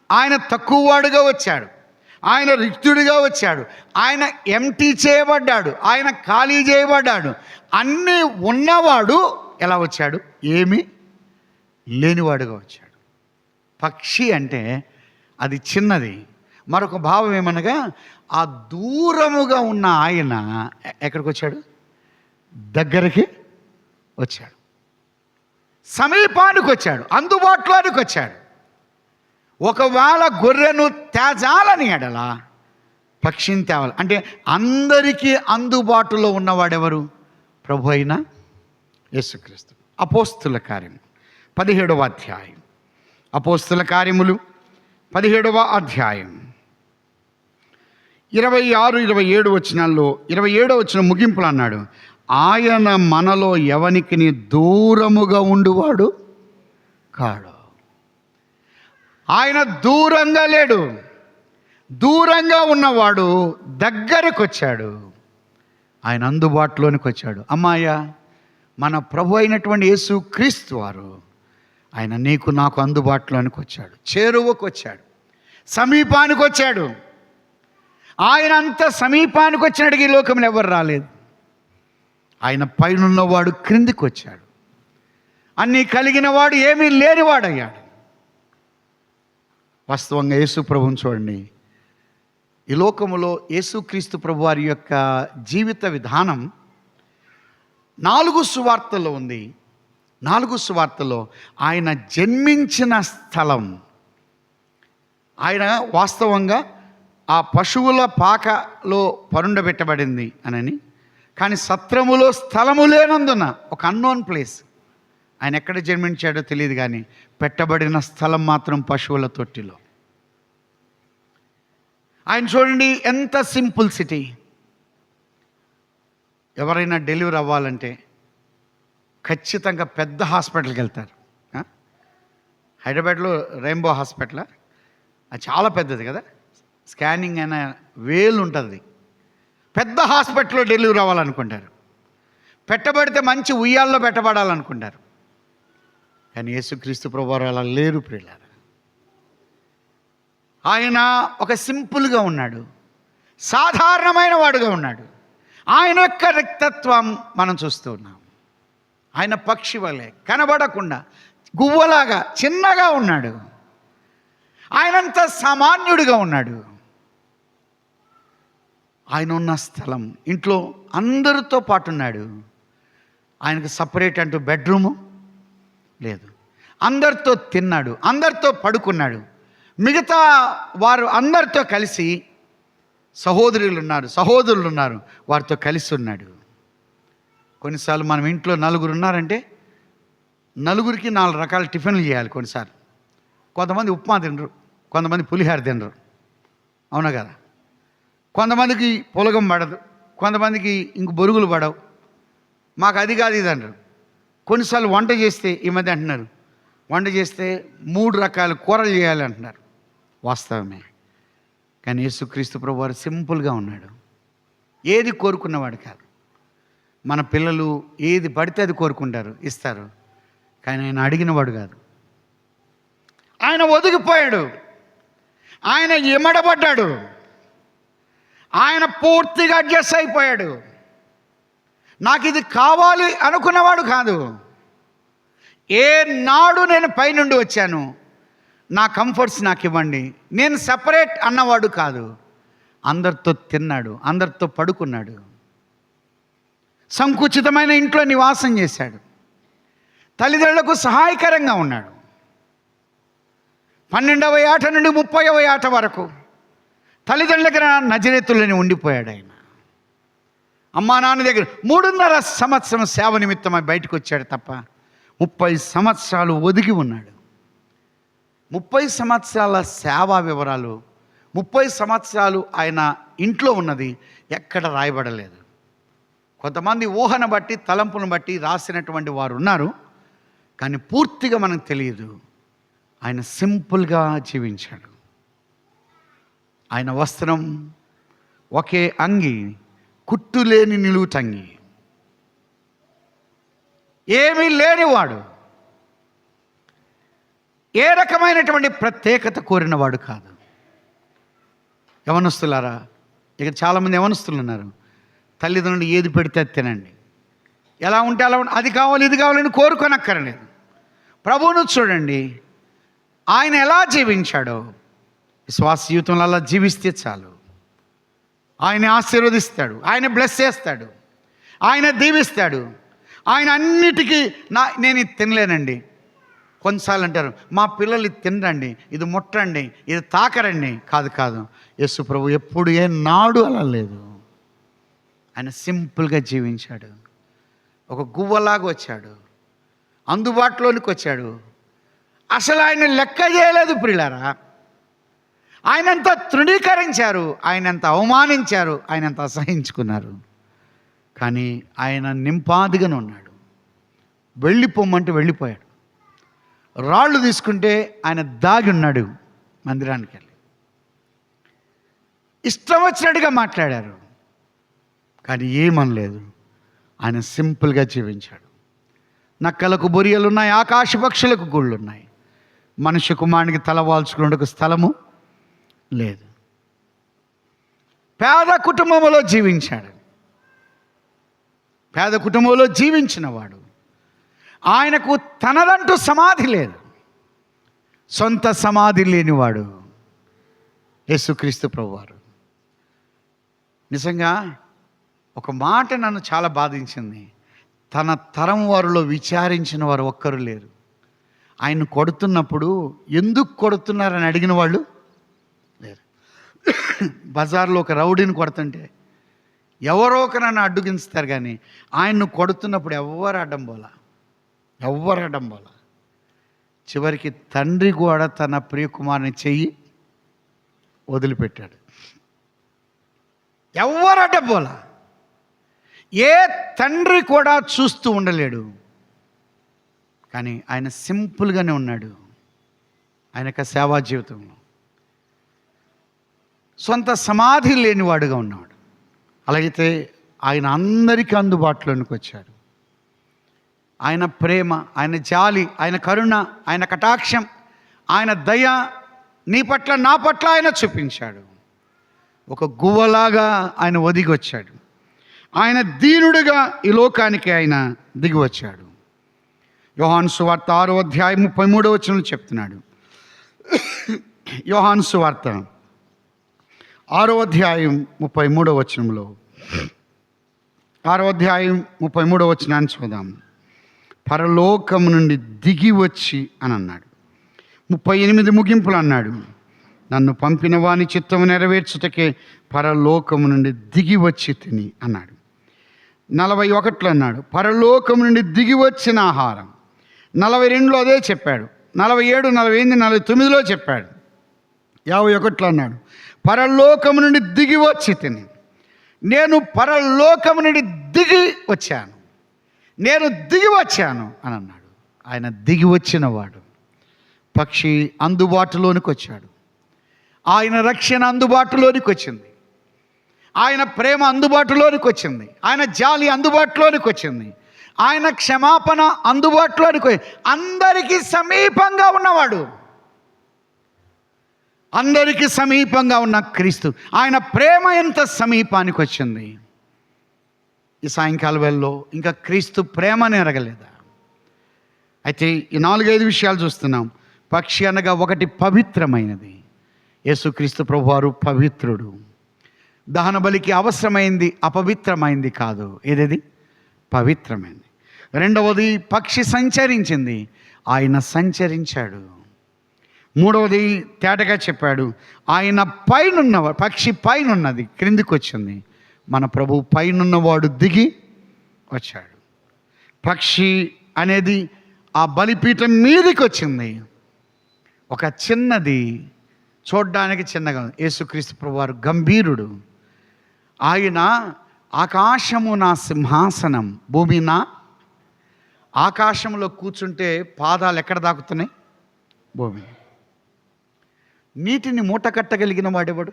ఆయన తక్కువవాడుగా వచ్చాడు. ఆయన రిక్తుడిగా వచ్చాడు. ఆయన ఎంటీ చేయబడ్డాడు. ఆయన ఖాళీ చేయబడ్డాడు. అన్నీ ఉన్నవాడు ఎలా వచ్చాడు? ఏమీ లేనివాడుగా వచ్చాడు. పక్షి అంటే అది చిన్నది. మరొక భావం ఏమనగా, ఆ దూరముగా ఉన్న ఆయన ఎక్కడికి వచ్చాడు? దగ్గరికి వచ్చాడు. సమీపానికి వచ్చాడు. అందుబాటులోనికి వచ్చాడు. ఒకవేళ గొర్రెను తేజాలని ఎడల పక్షిని తేవాలి అంటే అందరికీ అందుబాటులో ఉన్నవాడెవరు? ప్రభు అయిన యేసుక్రీస్తు. అపోస్తుల కార్యము 17వ అధ్యాయం. అపోస్తుల కార్యములు 17వ అధ్యాయం 26-27 వచనాల్లో 27వ వచనం ముగింపులు అన్నాడు, ఆయన మనలో ఎవనికి దూరముగా ఉండువాడు కాడు. ఆయన దూరంగా లేడు. దూరంగా ఉన్నవాడు దగ్గరకు వచ్చాడు. ఆయన అందుబాటులోనికి వచ్చాడు. అమ్మాయ, మన ప్రభు అయినటువంటి యేసు క్రీస్తు వారు ఆయన నీకు నాకు అందుబాటులోనికి వచ్చాడు. చేరువకు వచ్చాడు. సమీపానికి వచ్చాడు. ఆయన అంత సమీపానికి వచ్చినట్టుగా ఈ లోకంలో ఎవరు రాలేదు. ఆయన పైనున్నవాడు క్రిందికి వచ్చాడు. అన్నీ కలిగిన వాడు ఏమీ లేనివాడయ్యాడు. వాస్తవంగా యేసు ప్రభువుని చూడండి. ఈ లోకములో యేసుక్రీస్తు ప్రభు వారి యొక్క జీవిత విధానం 4 సువార్తల్లో ఉంది. 4 సువార్తల్లో ఆయన జన్మించిన స్థలం, ఆయన వాస్తవంగా ఆ పశువుల పాకలో పరుండబెట్టబడింది అనని, కానీ సత్రములో స్థలము లేనందున ఒక అన్నోన్ ప్లేస్. ఆయన ఎక్కడ జన్మించాడో తెలియదు, కానీ పెట్టబడిన స్థలం మాత్రం పశువుల తొట్టిలో. ఆయన చూడండి ఎంత సింపుల్ సిటీ. ఎవరైనా డెలివరీ అవ్వాలంటే ఖచ్చితంగా పెద్ద హాస్పిటల్కి వెళ్తారు. హైదరాబాద్లో రెయిన్బో హాస్పిటల్, అది చాలా పెద్దది కదా, స్కానింగ్ అయినా వేలు ఉంటుంది. పెద్ద హాస్పిటల్లో డెలివరీ అవ్వాలనుకుంటారు. పెట్టబడితే మంచి ఉయ్యాల్లో పెట్టబడాలనుకుంటారు. కానీ యేసుక్రీస్తు ప్రభువారు అలా లేరు ప్రియులారా. ఆయన ఒక సింపుల్గా ఉన్నాడు. సాధారణమైన వాడుగా ఉన్నాడు. ఆయన యొక్క వ్యక్తిత్వం మనం చూస్తూ ఉన్నాం. ఆయన పక్షి వలె కనబడకుండా గువ్వలాగా చిన్నగా ఉన్నాడు. ఆయనంత సామాన్యుడిగా ఉన్నాడు. ఆయన ఉన్న స్థలం ఇంట్లో అందరితో పాటు ఉన్నాడు. ఆయనకు సపరేట్ అంటూ బెడ్రూము లేదు. అందరితో తిన్నాడు, అందరితో పడుకున్నాడు. మిగతా వారు అందరితో కలిసి సహోదరులు ఉన్నారు, వారితో కలిసి ఉన్నాడు. కొన్నిసార్లు మనం ఇంట్లో నలుగురు ఉన్నారంటే నలుగురికి 4 రకాల టిఫిన్లు చేయాలి. కొన్నిసార్లు కొంతమంది ఉప్మా తినరు, కొంతమంది పులిహార తినరు, అవునా కదా? కొంతమందికి పులగం పడదు, కొంతమందికి ఇంక బొరుగులు పడవు. మాకు అది కాదు ఇది అంటారు. కొన్నిసార్లు వంట చేస్తే ఈ మధ్య అంటున్నారు, వంట చేస్తే 3 రకాల కూరలు చేయాలి అంటున్నారు. వాస్తవమే. కానీ యేసుక్రీస్తు ప్రభువు వారు సింపుల్గా ఉన్నాడు. ఏది కోరుకున్నవాడు కాదు. మన పిల్లలు ఏది పడితే అది కోరుకుంటారు, ఇస్తారు. కానీ ఆయన అడిగినవాడు కాదు. ఆయన ఒదిగిపోయాడు, ఆయన ఎమడబడ్డాడు, ఆయన పూర్తిగా అడ్జస్ట్ అయిపోయాడు. నాకు ఇది కావాలి అనుకున్నవాడు కాదు. ఏ నాడు నేను పైనుండి వచ్చాను, నా కంఫర్ట్స్ నాకు ఇవ్వండి, నేను సెపరేట్ అన్నవాడు కాదు. అందరితో తిన్నాడు, అందరితో పడుకున్నాడు, సంకుచితమైన ఇంట్లో నివాసం చేశాడు, తల్లిదండ్రులకు సహాయకరంగా ఉన్నాడు. 12వ ఏట నుండి 30వ ఏట వరకు తల్లిదండ్రుల దగ్గర నజరేతులని ఉండిపోయాడు. ఆయన అమ్మా నాన్న దగ్గర 3.5 సంవత్సరం సేవ నిమిత్తమై బయటకు వచ్చాడు తప్ప 30 సంవత్సరాలు ఒదిగి ఉన్నాడు. 30 సంవత్సరాల సేవా వివరాలు, 30 సంవత్సరాలు ఆయన ఇంట్లో ఉన్నది ఎక్కడ రాయబడలేదు. కొంతమంది ఊహను బట్టి తలంపును బట్టి రాసినటువంటి వారు ఉన్నారు, కానీ పూర్తిగా మనకు తెలియదు. ఆయన సింపుల్గా జీవించాడు. ఆయన వస్త్రం ఒకే అంగి, కుట్టులేని నిలువుటంగి, ఏమీ లేనివాడు, ఏ రకమైనటువంటి ప్రత్యేకత కోరినవాడు కాదు. యవనస్తులారా, ఇక్కడ చాలామంది యవనస్తులు ఉన్నారు. తల్లిదండ్రులు ఏది పెడితే తినండి, ఎలా ఉంటే అలా అది కావాలి ఇది కావాలని కోరుకోనక్కర్లేదు. ప్రభువును చూడండి, ఆయన ఎలా జీవించాడో విశ్వాస జీవితంలో అలా జీవిస్తే చాలు. ఆయన ఆశీర్వదిస్తాడు, ఆయన బ్లెస్ చేస్తాడు, ఆయన దీవిస్తాడు. ఆయన అన్నిటికీ నేను ఇది తినలేనండి. కొన్నిసార్లు అంటారు, మా పిల్లలు ఇది తినరండి, ఇది ముట్టండి, ఇది తాకరండి. కాదు, యేసు ప్రభు ఎప్పుడు ఏ నాడు అలా లేదు. ఆయన సింపుల్గా జీవించాడు. ఒక గువ్వలాగా వచ్చాడు, అందుబాటులోనికి వచ్చాడు. అసలు ఆయన లెక్క చేయలేదు ప్రియులారా. ఆయనంత తృణీకరించారు, ఆయనంత అవమానించారు, ఆయనంత అసహించుకున్నారు. కానీ ఆయన నింపాదిగానే ఉన్నాడు. వెళ్ళిపోమంటే వెళ్ళిపోయాడు. రాళ్ళు తీసుకుంటే ఆయన దాగి ఉన్నాడు మందిరానికి వెళ్ళి. ఇష్టం వచ్చినట్టుగా మాట్లాడారు, కానీ ఏమనలేదు. ఆయన సింపుల్గా జీవించాడు. నక్కలకు బొరియలు ఉన్నాయి, ఆకాశ పక్షులకు గూళ్ళు ఉన్నాయి, మనుష్య కుమారునికి తల వాల్చుకునేందుకు స్థలము లేదు. పేద కుటుంబంలో జీవించాడు. పేద కుటుంబంలో జీవించిన వాడు. ఆయనకు తనదంటూ సమాధి లేదు, సొంత సమాధి లేనివాడు యేసుక్రీస్తు ప్రభువారు. నిజంగా ఒక మాట నన్ను చాలా బాధించింది. తన తరం వారిలో విచారించిన వారు ఒక్కరు లేరు. ఆయన కొడుతున్నప్పుడు ఎందుకు కొడుతున్నారని అడిగిన వాళ్ళు లేరు. బజార్లో ఒక రౌడీని కొడుతుంటే ఎవరో ఒక నన్ను అడ్డుగించుతారు, కానీ ఆయన్ను కొడుతున్నప్పుడు ఎవ్వరు అడ్డం పోలా. చివరికి తండ్రి కూడా తన ప్రియకుమారుని చెయ్యి వదిలిపెట్టాడు. ఎవ్వరు అడ్డం పోలా. ఏ తండ్రి కూడా చూస్తూ ఉండలేడు. కానీ ఆయన సింపుల్గానే ఉన్నాడు. ఆయన యొక్క సేవా జీవితంలో సొంత సమాధి లేనివాడుగా ఉన్నాడు. అలాగైతే ఆయన అందరికీ అందుబాటులోనికి వచ్చాడు. ఆయన ప్రేమ, ఆయన జాలి, ఆయన కరుణ, ఆయన కటాక్షం, ఆయన దయ నీ పట్ల నా పట్ల ఆయన చూపించాడు. ఒక గువ్వలాగా ఆయన ఒదిగి వచ్చాడు. ఆయన దీనుడిగా ఈ లోకానికి ఆయన దిగి వచ్చాడు. యోహాను సువార్త 6వ అధ్యాయం 33వ వచనం చెప్తున్నాడు. యోహాను సువార్త 6వ అధ్యాయం 33వ వచనంలో 6వ అధ్యాయం 33వ వచనాన్ని చూద్దాం. పరలోకము నుండి దిగి వచ్చి అని అన్నాడు. 38 ముగింపులు అన్నాడు. నన్ను పంపిన వాని చిత్తము నెరవేర్చుటకే పరలోకము నుండి దిగి వచ్చి తిని అన్నాడు. 41లో అన్నాడు పరలోకము నుండి దిగి వచ్చిన ఆహారం. 42లో అదే చెప్పాడు. 47, 48, 49లో చెప్పాడు. 51లో అన్నాడు పరలోకము నుండి దిగి వచ్చి తిని. నేను పరలోకము నుండి దిగి వచ్చాను, నేను దిగి వచ్చాను అని అన్నాడు. ఆయన దిగి వచ్చిన వాడు. పక్షి అందుబాటులోనికి వచ్చాడు. ఆయన రక్షణ అందుబాటులోనికి వచ్చింది. ఆయన ప్రేమ అందుబాటులోనికి వచ్చింది. ఆయన జాలి అందుబాటులోనికి వచ్చింది. ఆయన క్షమాపణ అందుబాటులోనికి అందరికీ సమీపంగా ఉన్నవాడు. అందరికీ సమీపంగా ఉన్న క్రీస్తు. ఆయన ప్రేమ ఎంత సమీపానికి వచ్చింది. ఈ సాయంకాల వేళలో ఇంకా క్రీస్తు ప్రేమని ఎరగలేదా? అయితే ఈ 4-5 విషయాలు చూస్తున్నాం. పక్షి అనగా ఒకటి పవిత్రమైనది. యేసుక్రీస్తు ప్రభువారు పవిత్రుడు. దహన బలికి అవసరమైంది అపవిత్రమైంది కాదు, ఏదేది పవిత్రమైంది. రెండవది పక్షి సంచరించింది, ఆయన సంచరించాడు. మూడవది తేటగా చెప్పాడు, ఆయన పైనున్నవాడు. పక్షి పైనున్నది క్రిందికి వచ్చింది, మన ప్రభు పైనున్నవాడు దిగి వచ్చాడు. పక్షి అనేది ఆ బలిపీఠం మీదకి వచ్చింది. ఒక చిన్నది, చూడ్డానికి చిన్నగా. యేసుక్రీస్తు ప్రభువారు గంభీరుడు. ఆయన ఆకాశము నా సింహాసనం, భూమి నా. ఆకాశంలో కూర్చుంటే పాదాలు ఎక్కడ దాకుతున్నాయి? భూమి. నీటిని మూట కట్టగలిగిన వాడెవడు?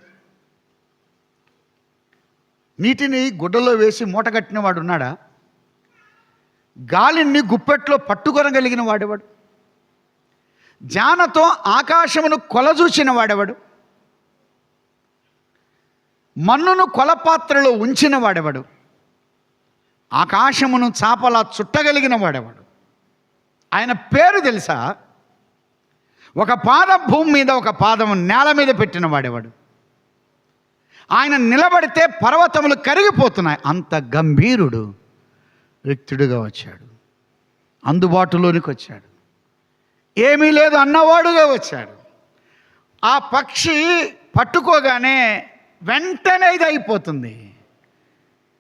నీటిని గుడ్డలో వేసి మూట కట్టిన వాడు ఉన్నాడా? గాలిని గుప్పెట్లో పట్టుకొనగలిగిన వాడెవడు? జానతో ఆకాశమును కొలచూచిన వాడెవడు? మన్నును కొలపాత్రలో ఉంచిన వాడెవడు? ఆకాశమును చాపలా చుట్టగలిగిన వాడెవడు? ఆయన పేరు తెలుసా? ఒక పాదం భూమి మీద, ఒక పాదము నేల మీద పెట్టిన వాడెవడు? ఆయన నిలబడితే పర్వతములు కరిగిపోతున్నాయి. అంత గంభీరుడు వ్యక్తుడిగా వచ్చాడు. అందుబాటులోనికి వచ్చాడు. ఏమీ లేదు అన్నవాడుగా వచ్చాడు. ఆ పక్షి పట్టుకోగానే వెంటనే ఇది అయిపోతుంది.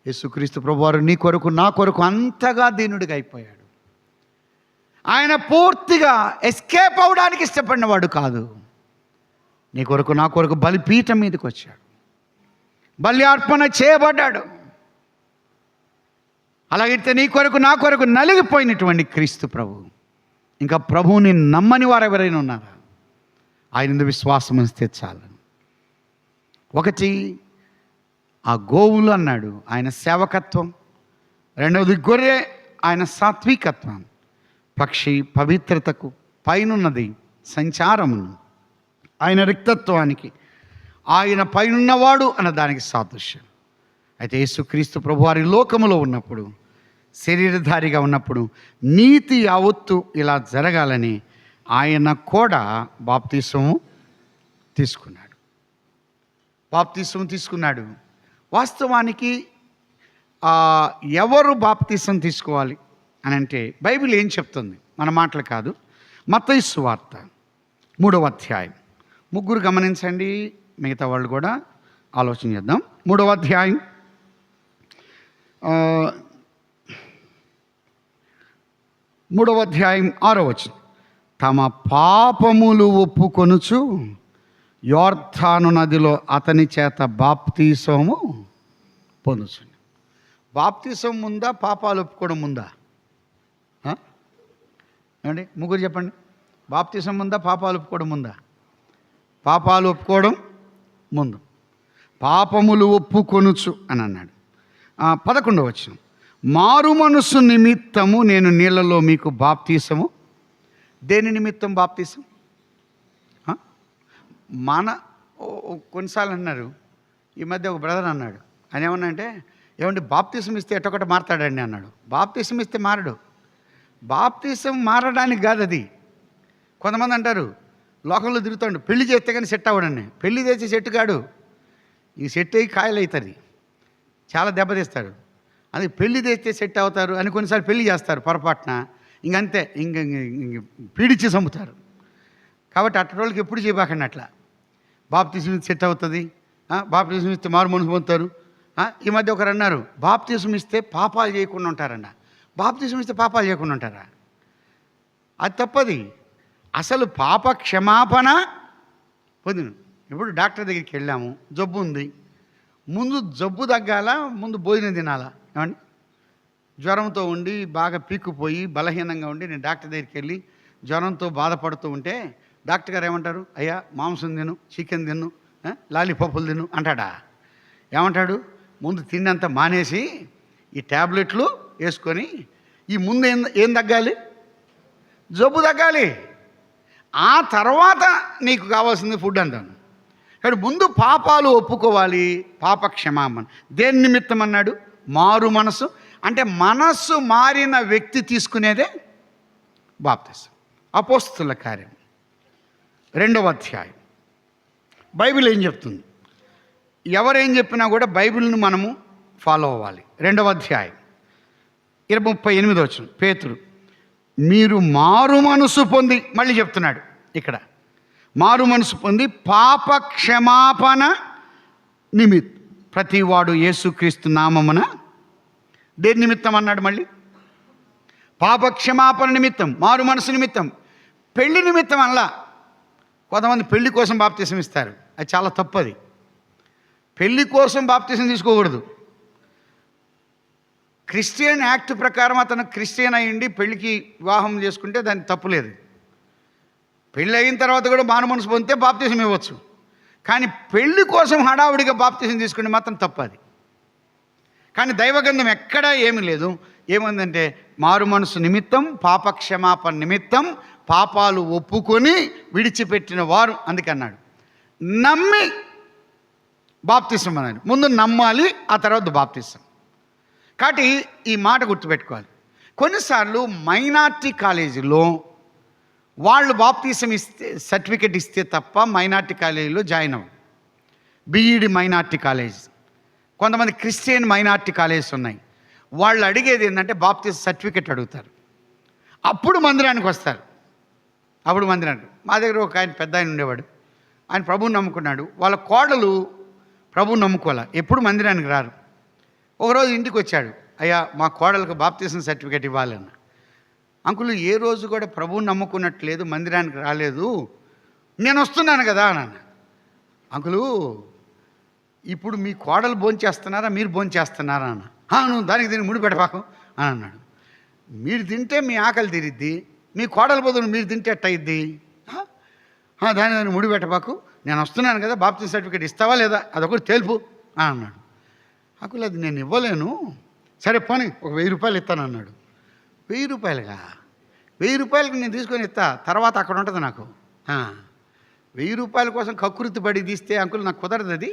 యేసుక్రీస్తు ప్రభువారు నీ కొరకు నా కొరకు అంతగా దీనుడిగా అయిపోయాడు. ఆయన పూర్తిగా ఎస్కేప్ అవడానికి ఇష్టపడినవాడు కాదు. నీ కొరకు నా కొరకు బలిపీఠం మీదకి వచ్చాడు. బలి అర్పణ చేయబడ్డాడు. అలాగైతే నీ కొరకు నా కొరకు నలిగిపోయినటువంటి క్రీస్తు ప్రభు. ఇంకా ప్రభువుని నమ్మని వారు ఎవరైనా ఉన్నారా? ఆయన విశ్వాసం ఇస్తే చాలు. ఒకటి ఆ గోవులు అన్నాడు, ఆయన సేవకత్వం. రెండవది గొర్రె, ఆయన సాత్వికత్వం. పక్షి పవిత్రతకు, పైనున్నది సంచారమును, ఆయన రిక్తత్వానికి, ఆయన పైనున్నవాడు అన్న దానికి సాదృశ్యం. అయితే యేసుక్రీస్తు ప్రభువారి లోకములో ఉన్నప్పుడు, శరీరధారిగా ఉన్నప్పుడు నీతి యావత్తు ఇలా జరగాలని ఆయన కూడా బాప్తిసము తీసుకున్నాడు. బాప్తిసం తీసుకున్నాడు. వాస్తవానికి ఎవరు బాప్తిసం తీసుకోవాలి అని అంటే బైబిల్ ఏం చెప్తుంది? మన మాటలు కాదు. మత్తయి సువార్త 3వ అధ్యాయం. ముగ్గురు గమనించండి, మిగతా వాళ్ళు కూడా ఆలోచన చేద్దాం. 3వ అధ్యాయం 6వ వచనం. తమ పాపములు ఒప్పుకొనుచు యోర్దాను నదిలో అతని చేత బాప్తీసము పొందుచు. బాప్తీసం ముందా, పాపాలు ఒప్పుకోవడం ముందా? ఏమండి ముగ్గురు చెప్పండి. బాప్తీసం ముందా, పాపాలు ఒప్పుకోవడం ముందా? పాపాలు ఒప్పుకోవడం ముందు. పాపములు ఒప్పుకొనుచు అని అన్నాడు. 11వ వచనం. మారు మనసు నిమిత్తము నేను నీళ్ళలో మీకు బాప్తీసము. దేని నిమిత్తం బాప్తీసం? కొన్నిసార్లు అన్నారు ఈ మధ్య ఒక బ్రదర్ అన్నాడు, ఆయన ఏమన్నా అంటే, ఏమండి బాప్తిసం ఇస్తే ఎట్టొకటి మారతాడండి అన్నాడు. బాప్తిసం ఇస్తే మారడు. బాప్తిసం మారడానికి కాదు అది. కొంతమంది అంటారు లోకంలో తిరుగుతాడు, పెళ్లి చేస్తే కానీ సెట్ అవ్వడండి. పెళ్లి చేసి సెట్ కాడు, ఈ సెట్ అయ్యి కాయలు అవుతుంది, చాలా దెబ్బతీస్తాడు. అది పెళ్లి చేస్తే సెట్ అవుతారు అని కొన్నిసార్లు పెళ్లి చేస్తారు పొరపాటున, ఇంకంతే ఇంక పీడిచ్చి చంపుతారు. కాబట్టి అట్టోళ్ళకి ఎప్పుడు చేయబాకండి అట్లా. బాప్తిసం సెట్ అవుతుంది, బాప్తిసం ఇస్తే మారు మనసు పొందుతారు. ఈ మధ్య ఒకరు అన్నారు, బాప్తిసం ఇస్తే పాపాలు చేయకుండా ఉంటారన్న. బాప్తిసం ఇస్తే పాపాలు చేయకుండా ఉంటారా? అది తప్పది. అసలు పాప క్షమాపణ పొందిన. ఇప్పుడు డాక్టర్ దగ్గరికి వెళ్ళాము, జబ్బు ఉంది, ముందు జబ్బు తగ్గాల, ముందు భోజనం తినాలా? ఏమండి, జ్వరంతో ఉండి బాగా పీక్కుపోయి బలహీనంగా ఉండి నేను డాక్టర్ దగ్గరికి వెళ్ళి జ్వరంతో బాధపడుతూ ఉంటే డాక్టర్ గారు ఏమంటారు? అయ్యా మాంసం తిను, చికెన్ తిను, లాలీపప్పులు తిను అంటాడా? ఏమంటాడు? ముందు తిన్నంత మానేసి ఈ ట్యాబ్లెట్లు వేసుకొని ఈ ముందు ఏం తగ్గాలి? జబ్బు తగ్గాలి, ఆ తర్వాత నీకు కావాల్సింది ఫుడ్ అంటాను. కానీ ముందు పాపాలు ఒప్పుకోవాలి, పాప క్షమాపణ. దేని నిమిత్తం అన్నాడు? మారు మనసు. అంటే మనస్సు మారిన వ్యక్తి తీసుకునేదే బాప్తిసం. అపోస్తుల కార్యం 2వ అధ్యాయం. బైబిల్ ఏం చెప్తుంది? ఎవరేం చెప్పినా కూడా బైబిల్ని మనము ఫాలో అవ్వాలి. 2వ అధ్యాయం 38వ వచనం. పేతురు, మీరు మారు మనసు పొంది, మళ్ళీ చెప్తున్నాడు ఇక్కడ, మారు మనసు పొంది పాప క్షమాపణ నిమిత్తం ప్రతివాడు యేసుక్రీస్తు నామమున. దేని నిమిత్తం అన్నాడు? మళ్ళీ పాప క్షమాపణ నిమిత్తం, మారు మనసు నిమిత్తం. పెళ్లి నిమిత్తం అనలా. కొంతమంది పెళ్లి కోసం బాప్తిసం ఇస్తారు, అది చాలా తప్పది. పెళ్లి కోసం బాప్తిసం తీసుకోకూడదు. క్రిస్టియన్ యాక్ట్ ప్రకారం అతను క్రిస్టియన్ అయ్యిండి పెళ్లికి వివాహం చేసుకుంటే దానికి తప్పులేదు. పెళ్ళి అయిన తర్వాత కూడా మారు మనసు పొందితే బాప్తిసం ఇవ్వచ్చు. కానీ పెళ్లి కోసం హడావుడిగా బాప్తిసం తీసుకుంటే మాత్రం తప్పది. కానీ దైవగ్రంథం ఎక్కడా ఏమీ లేదు. ఏముందంటే మారు మనసు నిమిత్తం, పాప క్షమాపణ నిమిత్తం, పాపాలు ఒప్పుకొని విడిచిపెట్టిన వారు, అందుకన్నాడు. నమ్మి బాప్తిసం అన్నాడు. ముందు నమ్మాలి, ఆ తర్వాత బాప్తిసం. కాబట్టి ఈ మాట గుర్తుపెట్టుకోవాలి. కొన్నిసార్లు మైనార్టీ కాలేజీలో వాళ్ళు బాప్తిసం ఇస్తే, సర్టిఫికెట్ ఇస్తే తప్ప మైనార్టీ కాలేజీలో జాయిన్ అవ్వరు. బీఈడి మైనార్టీ కాలేజ్, కొంతమంది క్రిస్టియన్ మైనార్టీ కాలేజెస్ ఉన్నాయి. వాళ్ళు అడిగేది ఏంటంటే బాప్తిసం సర్టిఫికెట్ అడుగుతారు. అప్పుడు మందిరానికి వస్తారు. అప్పుడు మందిరానికి. మా దగ్గర ఒక ఆయన పెద్ద ఆయన ఉండేవాడు, ఆయన ప్రభువుని నమ్ముకున్నాడు. వాళ్ళ కోడలు ప్రభువుని నమ్ముకోవాలి, ఎప్పుడు మందిరానికి రారు. ఒకరోజు ఇంటికి వచ్చాడు, అయ్యా మా కోడలకు బాప్తిసం సర్టిఫికేట్ ఇవ్వాలన్న. అంకులు ఏ రోజు కూడా ప్రభువుని నమ్ముకున్నట్లేదు, మందిరానికి రాలేదు, నేను వస్తున్నాను కదా అన్నాను. అంకులు ఇప్పుడు మీ కోడలు భోంచేస్తున్నారా, మీరు భోంచేస్తున్నారా అన్న. నువ్వు దానికి దీన్ని ముడిపెట్టబాకు అని అన్నాడు. మీరు తింటే మీ ఆకలి తీరిద్ది, మీ కోడలు బదులు మీరు తింటే ఎట్టయిద్ది? దాన్ని ముడిపెట్టబాకు, నేను వస్తున్నాను కదా, బాప్తిసం సర్టిఫికేట్ ఇస్తావా లేదా అదొకటి తెలుపు అని అన్నాడు. అంకుల్ అది నేను ఇవ్వలేను. సరే పోనీ ఒక 1000 రూపాయలు ఇస్తాను అన్నాడు. 1000 రూపాయలుగా? 1000 రూపాయలకి నేను తీసుకొని ఇస్తా, తర్వాత అక్కడ ఉంటుంది నాకు. 1000 రూపాయల కోసం కక్కుర్తి పడి తీస్తే అంకుల్ నాకు కుదరదు,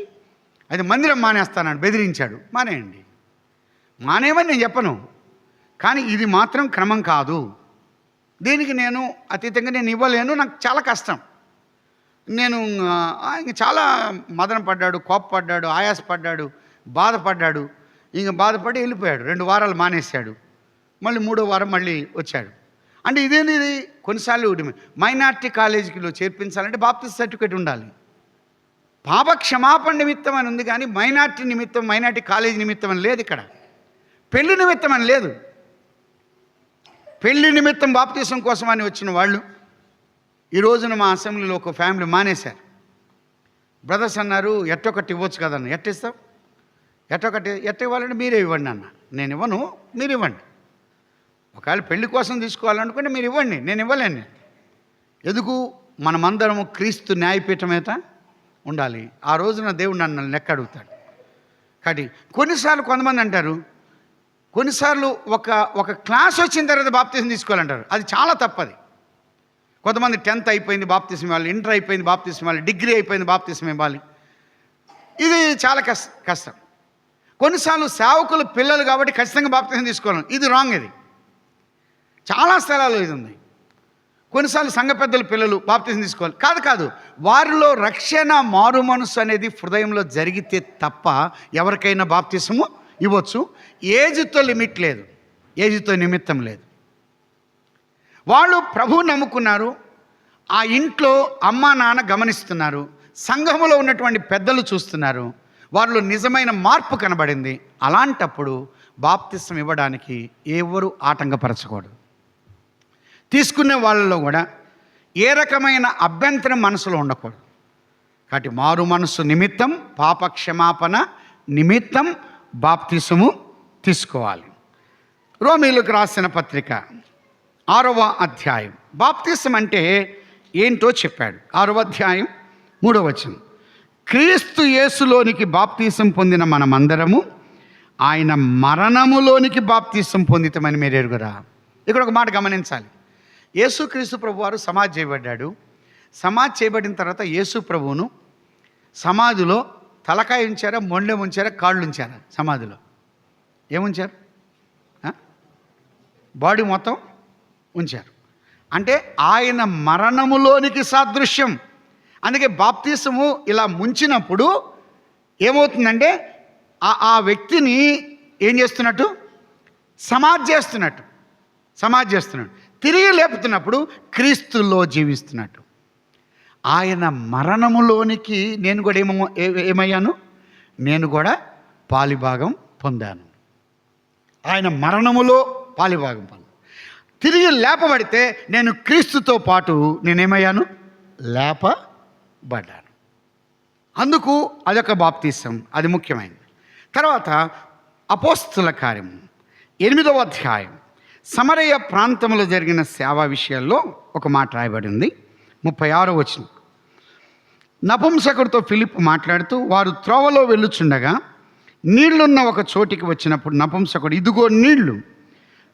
అది మందిరం మానేస్తానని బెదిరించాడు. మానేయండి, మానేయమని నేను చెప్పను, కానీ ఇది మాత్రం క్రమం కాదు. దీనికి నేను అతీతంగా నేను ఇవ్వలేను, నాకు చాలా కష్టం. నేను ఇంక చాలా మదన పడ్డాడు, కోప్పడ్డాడు, ఆయాసపడ్డాడు, బాధపడ్డాడు. ఇంక బాధపడి వెళ్ళిపోయాడు. 2 వారాలు మానేశాడు. మళ్ళీ 3వ వారం మళ్ళీ వచ్చాడు. అంటే ఇదేంది? కొన్నిసార్లు మైనార్టీ కాలేజీలో చేర్పించాలంటే బాప్తిసం సర్టిఫికేట్ ఉండాలి. పాప క్షమాపణ నిమిత్తం అని ఉంది, కానీ మైనార్టీ నిమిత్తం, మైనార్టీ కాలేజీ నిమిత్తం అని లేదు. ఇక్కడ పెళ్లి నిమిత్తం అని లేదు. పెళ్లి నిమిత్తం బాప్తిసం కోసం అని వచ్చిన వాళ్ళు ఈ రోజున మా అసెంబ్లీలో ఒక ఫ్యామిలీ మానేశారు. బ్రదర్స్ అన్నారు, ఎట్టొకటి ఇవ్వచ్చు కదన్న. ఎట్టిస్తాం? ఎట్ట ఇవ్వాలంటే మీరే ఇవ్వండి అన్న. నేను ఇవ్వను, మీరు ఇవ్వండి. ఒకవేళ పెళ్లి కోసం తీసుకోవాలనుకుంటే మీరు ఇవ్వండి, నేను ఇవ్వలేను. ఎందుకు? మనమందరము క్రీస్తు న్యాయపీఠం మీద ఉండాలి. ఆ రోజున దేవుడు నన్ను లెక్క అడుగుతాడు. కాబట్టి కొన్నిసార్లు కొంతమంది అంటారు, కొన్నిసార్లు ఒక క్లాస్ వచ్చిన తర్వాత బాప్తిసం తీసుకోవాలంటారు. అది చాలా తప్పది. కొంతమంది 10th అయిపోయింది బాప్తిసం ఇవ్వాలి, ఇంటర్ అయిపోయింది బాప్తిసం ఇవ్వాలి, డిగ్రీ అయిపోయింది బాప్తిసం ఇవ్వాలి. ఇది చాలా కష్టం. కొన్నిసార్లు సేవకులు పిల్లలు కాబట్టి ఖచ్చితంగా బాప్తిసం తీసుకోవాలి, ఇది రాంగ్. ఇది చాలా స్థలాల్లో ఇది ఉంది. కొన్నిసార్లు సంఘ పెద్దల పిల్లలు బాప్తిసం తీసుకోవాలి, కాదు. వారిలో రక్షణ మారు మనసు అనేది హృదయంలో జరిగితే తప్ప ఎవరికైనా బాప్తిసము ఇవ్వచ్చు. ఏజ్తో లిమిట్ లేదు, ఏజ్తో నిమిత్తం లేదు. వాళ్ళు ప్రభువు నమ్ముకున్నారు, ఆ ఇంట్లో అమ్మా నాన్న గమనిస్తున్నారు, సంఘములో ఉన్నటువంటి పెద్దలు చూస్తున్నారు, వారిలో నిజమైన మార్పు కనబడింది. అలాంటప్పుడు బాప్తిసం ఇవ్వడానికి ఎవరు ఆటంకపరచకూడదు. తీసుకునే వాళ్ళలో కూడా ఏ రకమైన అభ్యంతరం మనసులో ఉండకూడదు. కాబట్టి మారు మనసు నిమిత్తం, పాప క్షమాపణ నిమిత్తం బాప్తిసము తీసుకోవాలి. రోమీయులకు రాసిన పత్రిక 6వ అధ్యాయం బాప్తిసం అంటే ఏంటో చెప్పాడు. 6వ అధ్యాయం 3వ వచనం, క్రీస్తు యేసులోనికి బాప్తిసం పొందిన మనమందరము ఆయన మరణములోనికి బాప్తిసం పొందితమని మీరు ఎరుగురా. ఇక్కడ ఒక మాట గమనించాలి. యేసుక్రీస్తు ప్రభు వారు సమాధి చేయబడ్డాడు. సమాధి చేయబడిన తర్వాత యేసు ప్రభువును సమాధిలో తలకాయ ఉంచారా, మొండెం ఉంచారా, కాళ్ళు ఉంచారా? సమాధిలో ఏముంచారు? బాడీ మొత్తం ఉంచారు. అంటే ఆయన మరణములోనికి సాదృశ్యం. అందుకే బాప్తిసము ఇలా ముంచినప్పుడు ఏమవుతుందంటే ఆ వ్యక్తిని ఏం చేస్తున్నట్టు? సమాధి చేస్తున్నట్టు. తిరిగి లేపుతున్నప్పుడు క్రీస్తులో జీవిస్తున్నట్టు. ఆయన మరణములోనికి నేను కూడా ఏమయ్యాను? నేను కూడా పాలిభాగం పొందాను. ఆయన మరణములో పాలిభాగం పొందాను. తిరిగి లేపబడితే నేను క్రీస్తుతో పాటు నేనేమయ్యాను? లేపబడ్డాను. అందుకు అదొక బాప్తిసం, అది ముఖ్యమైనది. తర్వాత అపోస్తుల కార్యం 8వ అధ్యాయం సమరయ ప్రాంతంలో జరిగిన సేవా విషయాల్లో ఒక మాట రాయబడింది. 36వ వచనం, నపుంసకుడితో ఫిలిప్పు మాట్లాడుతూ వారు త్రోవలో వెళ్ళుచుండగా నీళ్లున్న ఒక చోటికి వచ్చినప్పుడు నపుంసకుడు, ఇదిగో నీళ్లు,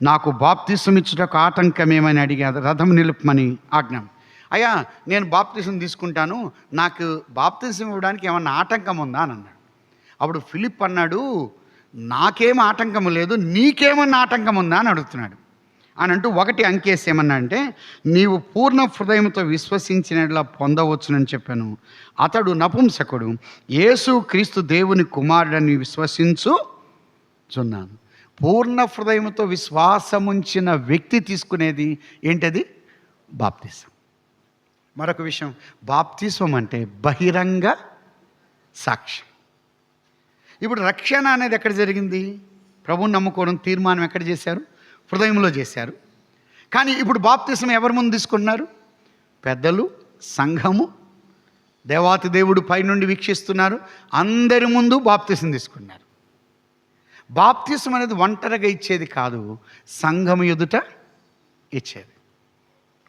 నాకు బాప్తిసం ఇచ్చుటకు ఆటంకమేమని అడిగాడు. రథం నిలుపమని ఆజ్ఞ. అయ్యా, నేను బాప్తిసం తీసుకుంటాను, నాకు బాప్తిసం ఇవ్వడానికి ఏమన్నా ఆటంకం ఉందా అని అన్నాడు. అప్పుడు ఫిలిప్ అన్నాడు, నాకేం ఆటంకం లేదు, నీకేమన్నా ఆటంకం ఉందా అని అడుగుతున్నాడు. అని అంటూ ఒకటి అంకేసి ఏమన్నా అంటే, నీవు పూర్ణ హృదయంతో విశ్వసించినట్లా పొందవచ్చునని చెప్పాను. అతడు నపుంసకుడు యేసు క్రీస్తు దేవుని కుమారుడని విశ్వసించుచున్నాను. పూర్ణ హృదయంతో విశ్వాసముంచిన వ్యక్తి తీసుకునేది ఏంటది? బాప్తిసం. మరొక విషయం, బాప్తిసం అంటే బహిరంగ సాక్ష్యం. ఇప్పుడు రక్షణ అనేది ఎక్కడ జరిగింది? ప్రభువుని నమ్ముకోవడం తీర్మానం ఎక్కడ చేశారు? హృదయంలో చేశారు. కానీ ఇప్పుడు బాప్తిసం ఎవరి ముందు తీసుకున్నారు? పెద్దలు, సంఘము, దేవాతి దేవుడు పైనుండి వీక్షిస్తున్నారు, అందరి ముందు బాప్తిసం తీసుకున్నారు. బాప్తిసం అనేది ఒంటరిగా ఇచ్చేది కాదు, సంఘం ఎదుట ఇచ్చేది.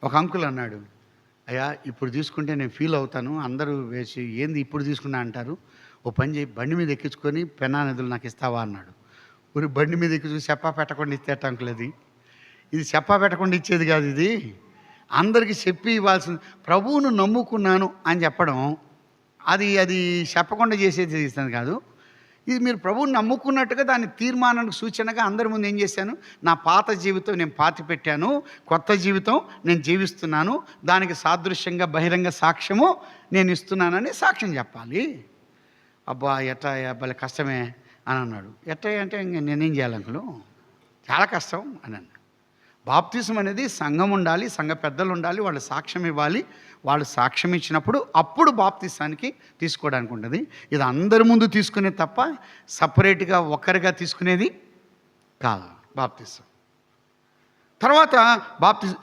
ఒక అంకుల్ అన్నాడు, అయ్యా ఇప్పుడు తీసుకుంటే నేను ఫీల్ అవుతాను, అందరూ వేసి ఏంది ఇప్పుడు తీసుకున్నా అంటారు, ఓ పని చేయి, బండి మీద ఎక్కించుకొని పెన్నా నదులు నాకు ఇస్తావా అన్నాడు. ఊరి బండి మీద ఎక్కించుకుని చెప్పా పెట్టకుండా ఇచ్చేట అంకుల్, ఇది చెప్పా పెట్టకుండా ఇచ్చేది కాదు, ఇది అందరికీ చెప్పి ఇవ్వాల్సింది. ప్రభువును నమ్ముకున్నాను అని చెప్పడం అది చెప్పకుండా చేసేది ఇస్తుంది కాదు. ఇది మీరు ప్రభువుని నమ్ముకున్నట్టుగా దాని తీర్మానానికి సూచనగా అందరి ముందు ఏం చేశాను? నా పాత జీవితం నేను పాతి పెట్టాను, కొత్త జీవితం నేను జీవిస్తున్నాను, దానికి సాదృశ్యంగా బహిరంగ సాక్ష్యము నేను ఇస్తున్నానని సాక్ష్యం చెప్పాలి. అబ్బా ఎట్టా భలే కష్టమే అని అన్నాడు. ఎట్టా అంటే ఇంక నేనేం చేయాలి అంకులు, చాలా కష్టం అని అన్నాడు. బాప్తిసం అనేది సంఘం ఉండాలి, సంఘ పెద్దలు ఉండాలి, వాళ్ళు సాక్ష్యం ఇవ్వాలి. వాళ్ళు సాక్ష్యం ఇచ్చినప్పుడు అప్పుడు బాప్తిసానికి తీసుకోవడానికి ఉంటుంది. ఇది అందరి ముందు తీసుకునేది తప్ప సపరేట్గా ఒక్కరిగా తీసుకునేది కాదు బాప్తిసం. తర్వాత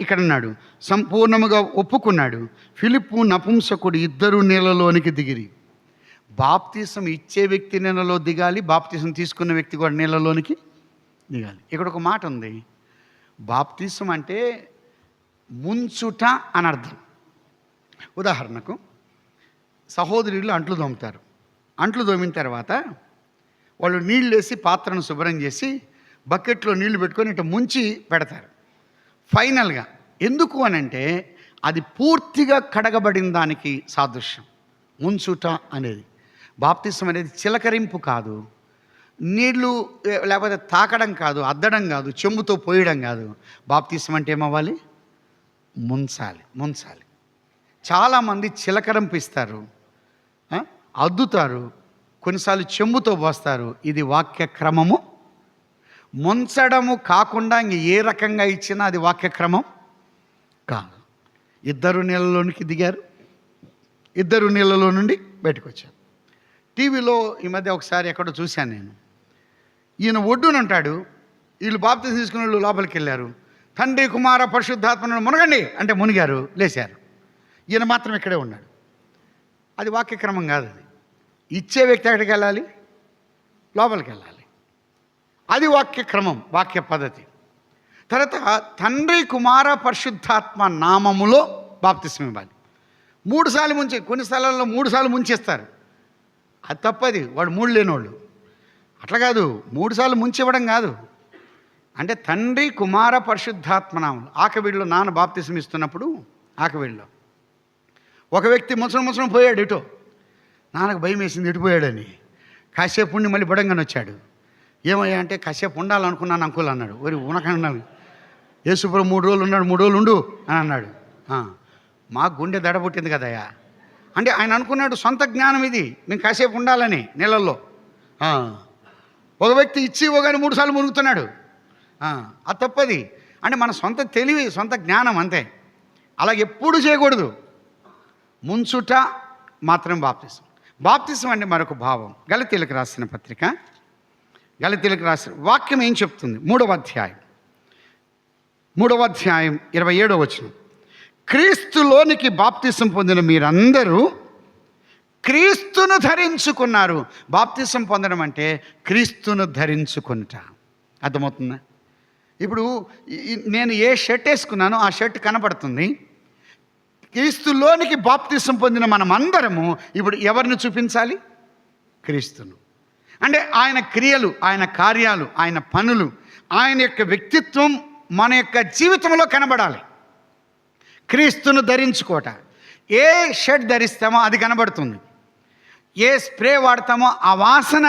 ఇక్కడ అన్నాడు, సంపూర్ణముగా ఒప్పుకున్నాడు. ఫిలిప్పు నపుంసకుడు ఇద్దరు నీళ్ళలోనికి దిగిరి. బాప్తిసం ఇచ్చే వ్యక్తి నీళ్ళలో దిగాలి, బాప్తిసం తీసుకున్న వ్యక్తి కూడా నీళ్ళలోనికి దిగాలి. ఇక్కడ ఒక మాట ఉంది, బాప్తిసం అంటే ముంచుట అని అర్థం. ఉదాహరణకు సహోదరులు అంట్లు తోముతారు. అంట్లు తోమిన తర్వాత వాళ్ళు నీళ్ళు వేసి పాత్రను శుభ్రం చేసి బకెట్లో నీళ్లు పెట్టుకొని ఇట్లా ముంచి పెడతారు. ఫైనల్గా ఎందుకు అనంటే అది పూర్తిగా కడగబడిన దానికి సాదృశ్యం ముంచుట అనేది. బాప్తిసం అనేది చిలకరింపు కాదు, నీళ్లు లేకపోతే తాకడం కాదు, అద్దడం కాదు, చెంబుతో పోయడం కాదు. బాప్తిసం అంటే ఏమవ్వాలి? ముంచాలి. చాలామంది చిలకరింపు ఇస్తారు, అద్దుతారు, కొన్నిసార్లు చెంబుతో పోస్తారు. ఇది వాక్య క్రమము. ముంచడము కాకుండా ఇంక ఏ రకంగా ఇచ్చినా అది వాక్యక్రమం కాదు. ఇద్దరు నీళ్ళలోనికి దిగారు, ఇద్దరు నీళ్ళలో నుండి బయటకు వచ్చారు. టీవీలో ఈ మధ్య ఒకసారి ఎక్కడో చూశాను నేను. ఈయన ఒడ్డునుంటాడు, వీళ్ళు బాప్తిసం తీసుకున్న వాళ్ళు లోపలికి వెళ్ళారు. తండ్రి కుమార పరిశుద్ధాత్మను మునగండి అంటే మునిగారు, లేచారు. ఈయన మాత్రం ఇక్కడే ఉన్నాడు. అది వాక్యక్రమం కాదు. అది ఇచ్చే వ్యక్తి ఎక్కడికి వెళ్ళాలి? లోపలికి వెళ్ళాలి. అది వాక్యక్రమం, వాక్య పద్ధతి. తర్వాత తండ్రి కుమార పరిశుద్ధాత్మ నామములో బాప్తిసం ఇవ్వాలి. 3 సార్లు ముంచి, కొన్ని స్థలాల్లో 3 సార్లు ముంచేస్తారు. అది తప్పది, వాడు 3 లేనోళ్ళు. అట్లా కాదు, 3 సార్లు ముంచి ఇవ్వడం కాదు. అంటే తండ్రి కుమార పరిశుద్ధాత్మ నామములు. ఆకవీడిలో నాన్న బాప్తిసం ఇస్తున్నప్పుడు ఆకవీడిలో ఒక వ్యక్తి ముసలం పోయాడు ఇటో. నాన్నకు భయం వేసింది ఇటు పోయాడని. కాసేపు ఉండి మళ్ళీ బుడంగానే వచ్చాడు. ఏమయ్యా అంటే కాసేపు ఉండాలనుకున్నాను అంకుల్ అన్నాడు. ఒరి ఉనకన్నాను. యేసుప్రభు 3 రోజులు ఉన్నాడు, 3 రోజులు ఉండు అని అన్నాడు. మా గుండె దడబుట్టింది కదయ్యా. అంటే ఆయన అనుకున్నాడు సొంత జ్ఞానం ఇది, నేను కాసేపు ఉండాలని నీళ్ళల్లో. ఒక వ్యక్తి ఇచ్చి ఇవ్వగానే 3 సార్లు మునుగుతున్నాడు. అది తప్పది. అంటే మన సొంత తెలివి, సొంత జ్ఞానం అంతే. అలాగే ఎప్పుడు చేయకూడదు. ముంచుట మాత్రం బాప్తిసం. బాప్తిసం అంటే మరొక భావం. గలతీయులకు రాసిన పత్రిక, గలతీయులకు రాసిన వాక్యం ఏం చెప్తుంది? 3వ అధ్యాయం 27వ వచనం. క్రీస్తులోనికి బాప్తిసం పొందిన మీరందరూ క్రీస్తును ధరించుకున్నారు. బాప్తిసం పొందడం అంటే క్రీస్తును ధరించుకుంటా. అర్థమవుతుందా? ఇప్పుడు నేను ఏ షర్ట్ వేసుకున్నానో ఆ షర్ట్ కనపడుతుంది. క్రీస్తులోనికి బాప్తిసం పొందిన మనమందరము ఇప్పుడు ఎవరిని చూపించాలి? క్రీస్తును. అంటే ఆయన క్రియలు, ఆయన కార్యాలు, ఆయన పనులు, ఆయన యొక్క వ్యక్తిత్వం మన యొక్క జీవితంలో కనబడాలి. క్రీస్తును ధరించుకోట. ఏ షర్ట్ ధరిస్తామో అది కనబడుతుంది, ఏ స్ప్రే వాడతామో ఆ వాసన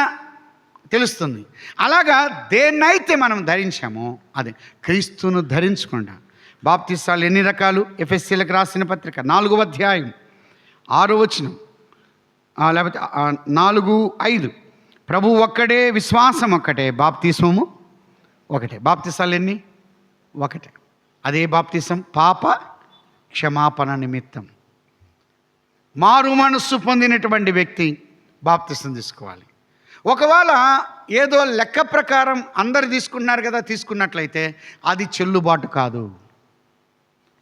తెలుస్తుంది. అలాగా దేన్నైతే మనం ధరించామో అది క్రీస్తును ధరించుకుంటా. బాప్తిసాలు ఎన్ని రకాలు? ఎఫెసీలకు రాసిన పత్రిక 4వ అధ్యాయం 6వ వచనం, లేకపోతే 4:5. ప్రభు ఒక్కడే, విశ్వాసం ఒక్కటే, బాప్తిస్మము ఒకటే. బాప్తిసాలు ఎన్ని? ఒకటే. అదే బాప్తిసం పాప క్షమాపణ నిమిత్తం. మారు మనస్సు పొందినటువంటి వ్యక్తి బాప్తిసం తీసుకోవాలి. ఒకవేళ ఏదో లెక్క ప్రకారం అందరు తీసుకున్నారు కదా, తీసుకున్నట్లయితే అది చెల్లుబాటు కాదు.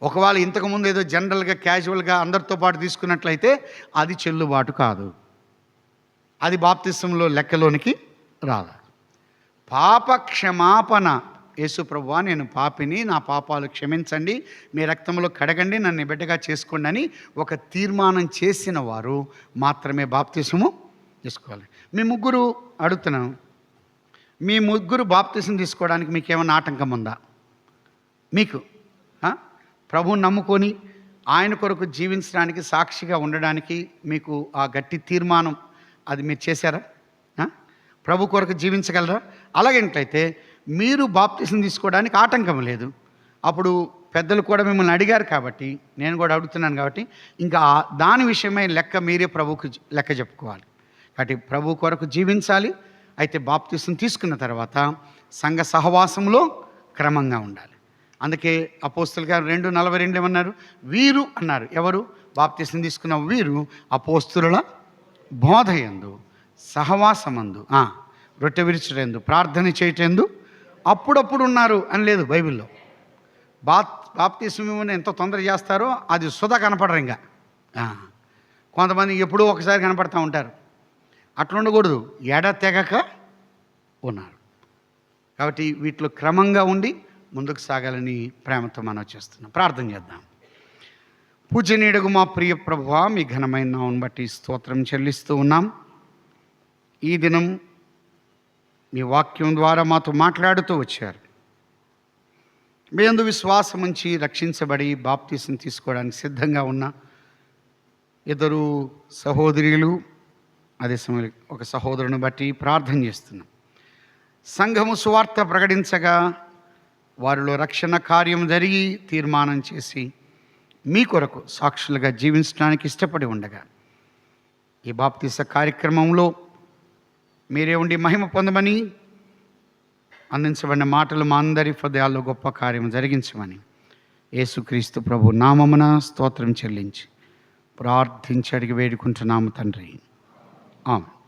ఒకవేళ ఇంతకుముందు ఏదో జనరల్గా క్యాజువల్గా అందరితో పాటు తీసుకున్నట్లయితే అది చెల్లుబాటు కాదు. అది బాప్తిసంలో లెక్కలోనికి రాదు. పాప క్షమాపణ, యేసు ప్రభువా నేను పాపిని, నా పాపాలు క్షమించండి, మీ రక్తంలో కడగండి, నన్ను బిడ్డగా చేసుకోండి అని ఒక తీర్మానం చేసిన వారు మాత్రమే బాప్తిసము తీసుకోవాలి. మీ ముగ్గురు అడుగుతున్నాను, మీ ముగ్గురు బాప్తిసం తీసుకోవడానికి మీకు ఏమైనా ఆటంకం ఉందా? మీకు ప్రభువుని నమ్ముకొని ఆయన కొరకు జీవించడానికి, సాక్షిగా ఉండడానికి మీకు ఆ గట్టి తీర్మానం అది మీరు చేశారా? ప్రభు కొరకు జీవించగలరా? అలాగేంటైతే మీరు బాప్తిసం తీసుకోవడానికి ఆటంకం లేదు. అప్పుడు పెద్దలు కూడా మిమ్మల్ని అడిగారు కాబట్టి నేను కూడా అడుగుతున్నాను కాబట్టి ఇంకా దాని విషయమై లెక్క మీరే ప్రభువుకు లెక్క చెప్పుకోవాలి. కాబట్టి ప్రభు కొరకు జీవించాలి. అయితే బాప్తిసం తీసుకున్న తర్వాత సంఘ సహవాసంలో క్రమంగా ఉండాలి. అందుకే అపోస్తుల గారు 2:42 ఏమన్నారు? వీరు అన్నారు. ఎవరు? బాప్తిసం తీసుకున్న వీరు అపోస్తుల బోధయందు, సహవాసమందు, రొట్టె విరుచుటందు, ప్రార్థన చేయటందు అప్పుడప్పుడు ఉన్నారు అని లేదు బైబిల్లో. బాప్తిసం ఎంత తొందర చేస్తారో అది సుధా కనపడరు. ఇంకా కొంతమంది ఎప్పుడూ ఒకసారి కనపడతా ఉంటారు. అట్లా ఉండకూడదు, తెగక ఉన్నారు. కాబట్టి వీటిలో క్రమంగా ఉండి ముందుకు సాగాలని ప్రేమతో మనం చేస్తున్నాం. ప్రార్థన చేద్దాం. పూజనీయుడగు మా ప్రియ ప్రభువా, మీ ఘనమైన నామమును బట్టి స్తోత్రం చెల్లిస్తూ ఉన్నాం. ఈ దినం మీ వాక్యం ద్వారా మాతో మాట్లాడుతూ వచ్చారు. మీ యందు విశ్వాసం ఉంచి రక్షించబడి బాప్తిసం తీసుకోవడానికి సిద్ధంగా ఉన్న ఇద్దరు సహోదరులు అదే సమయంలో ఒక సహోదరుని బట్టి ప్రార్థన చేస్తున్నాం. సంఘము సువార్త ప్రకటించగా వారిలో రక్షణ కార్యం జరిగి తీర్మానం చేసి మీ కొరకు సాక్షులుగా జీవించడానికి ఇష్టపడి ఉండగా ఈ బాప్తిస కార్యక్రమంలో మీరే ఉండి మహిమ పొందమని, అందించబడిన మాటలు మా అందరి హృదయాల్లో గొప్ప కార్యం జరిగించమని యేసుక్రీస్తు ప్రభు నామమున స్తోత్రం చెల్లించి ప్రార్థించి అడిగి వేడుకుంటున్నాము తండ్రి. ఆమెన్.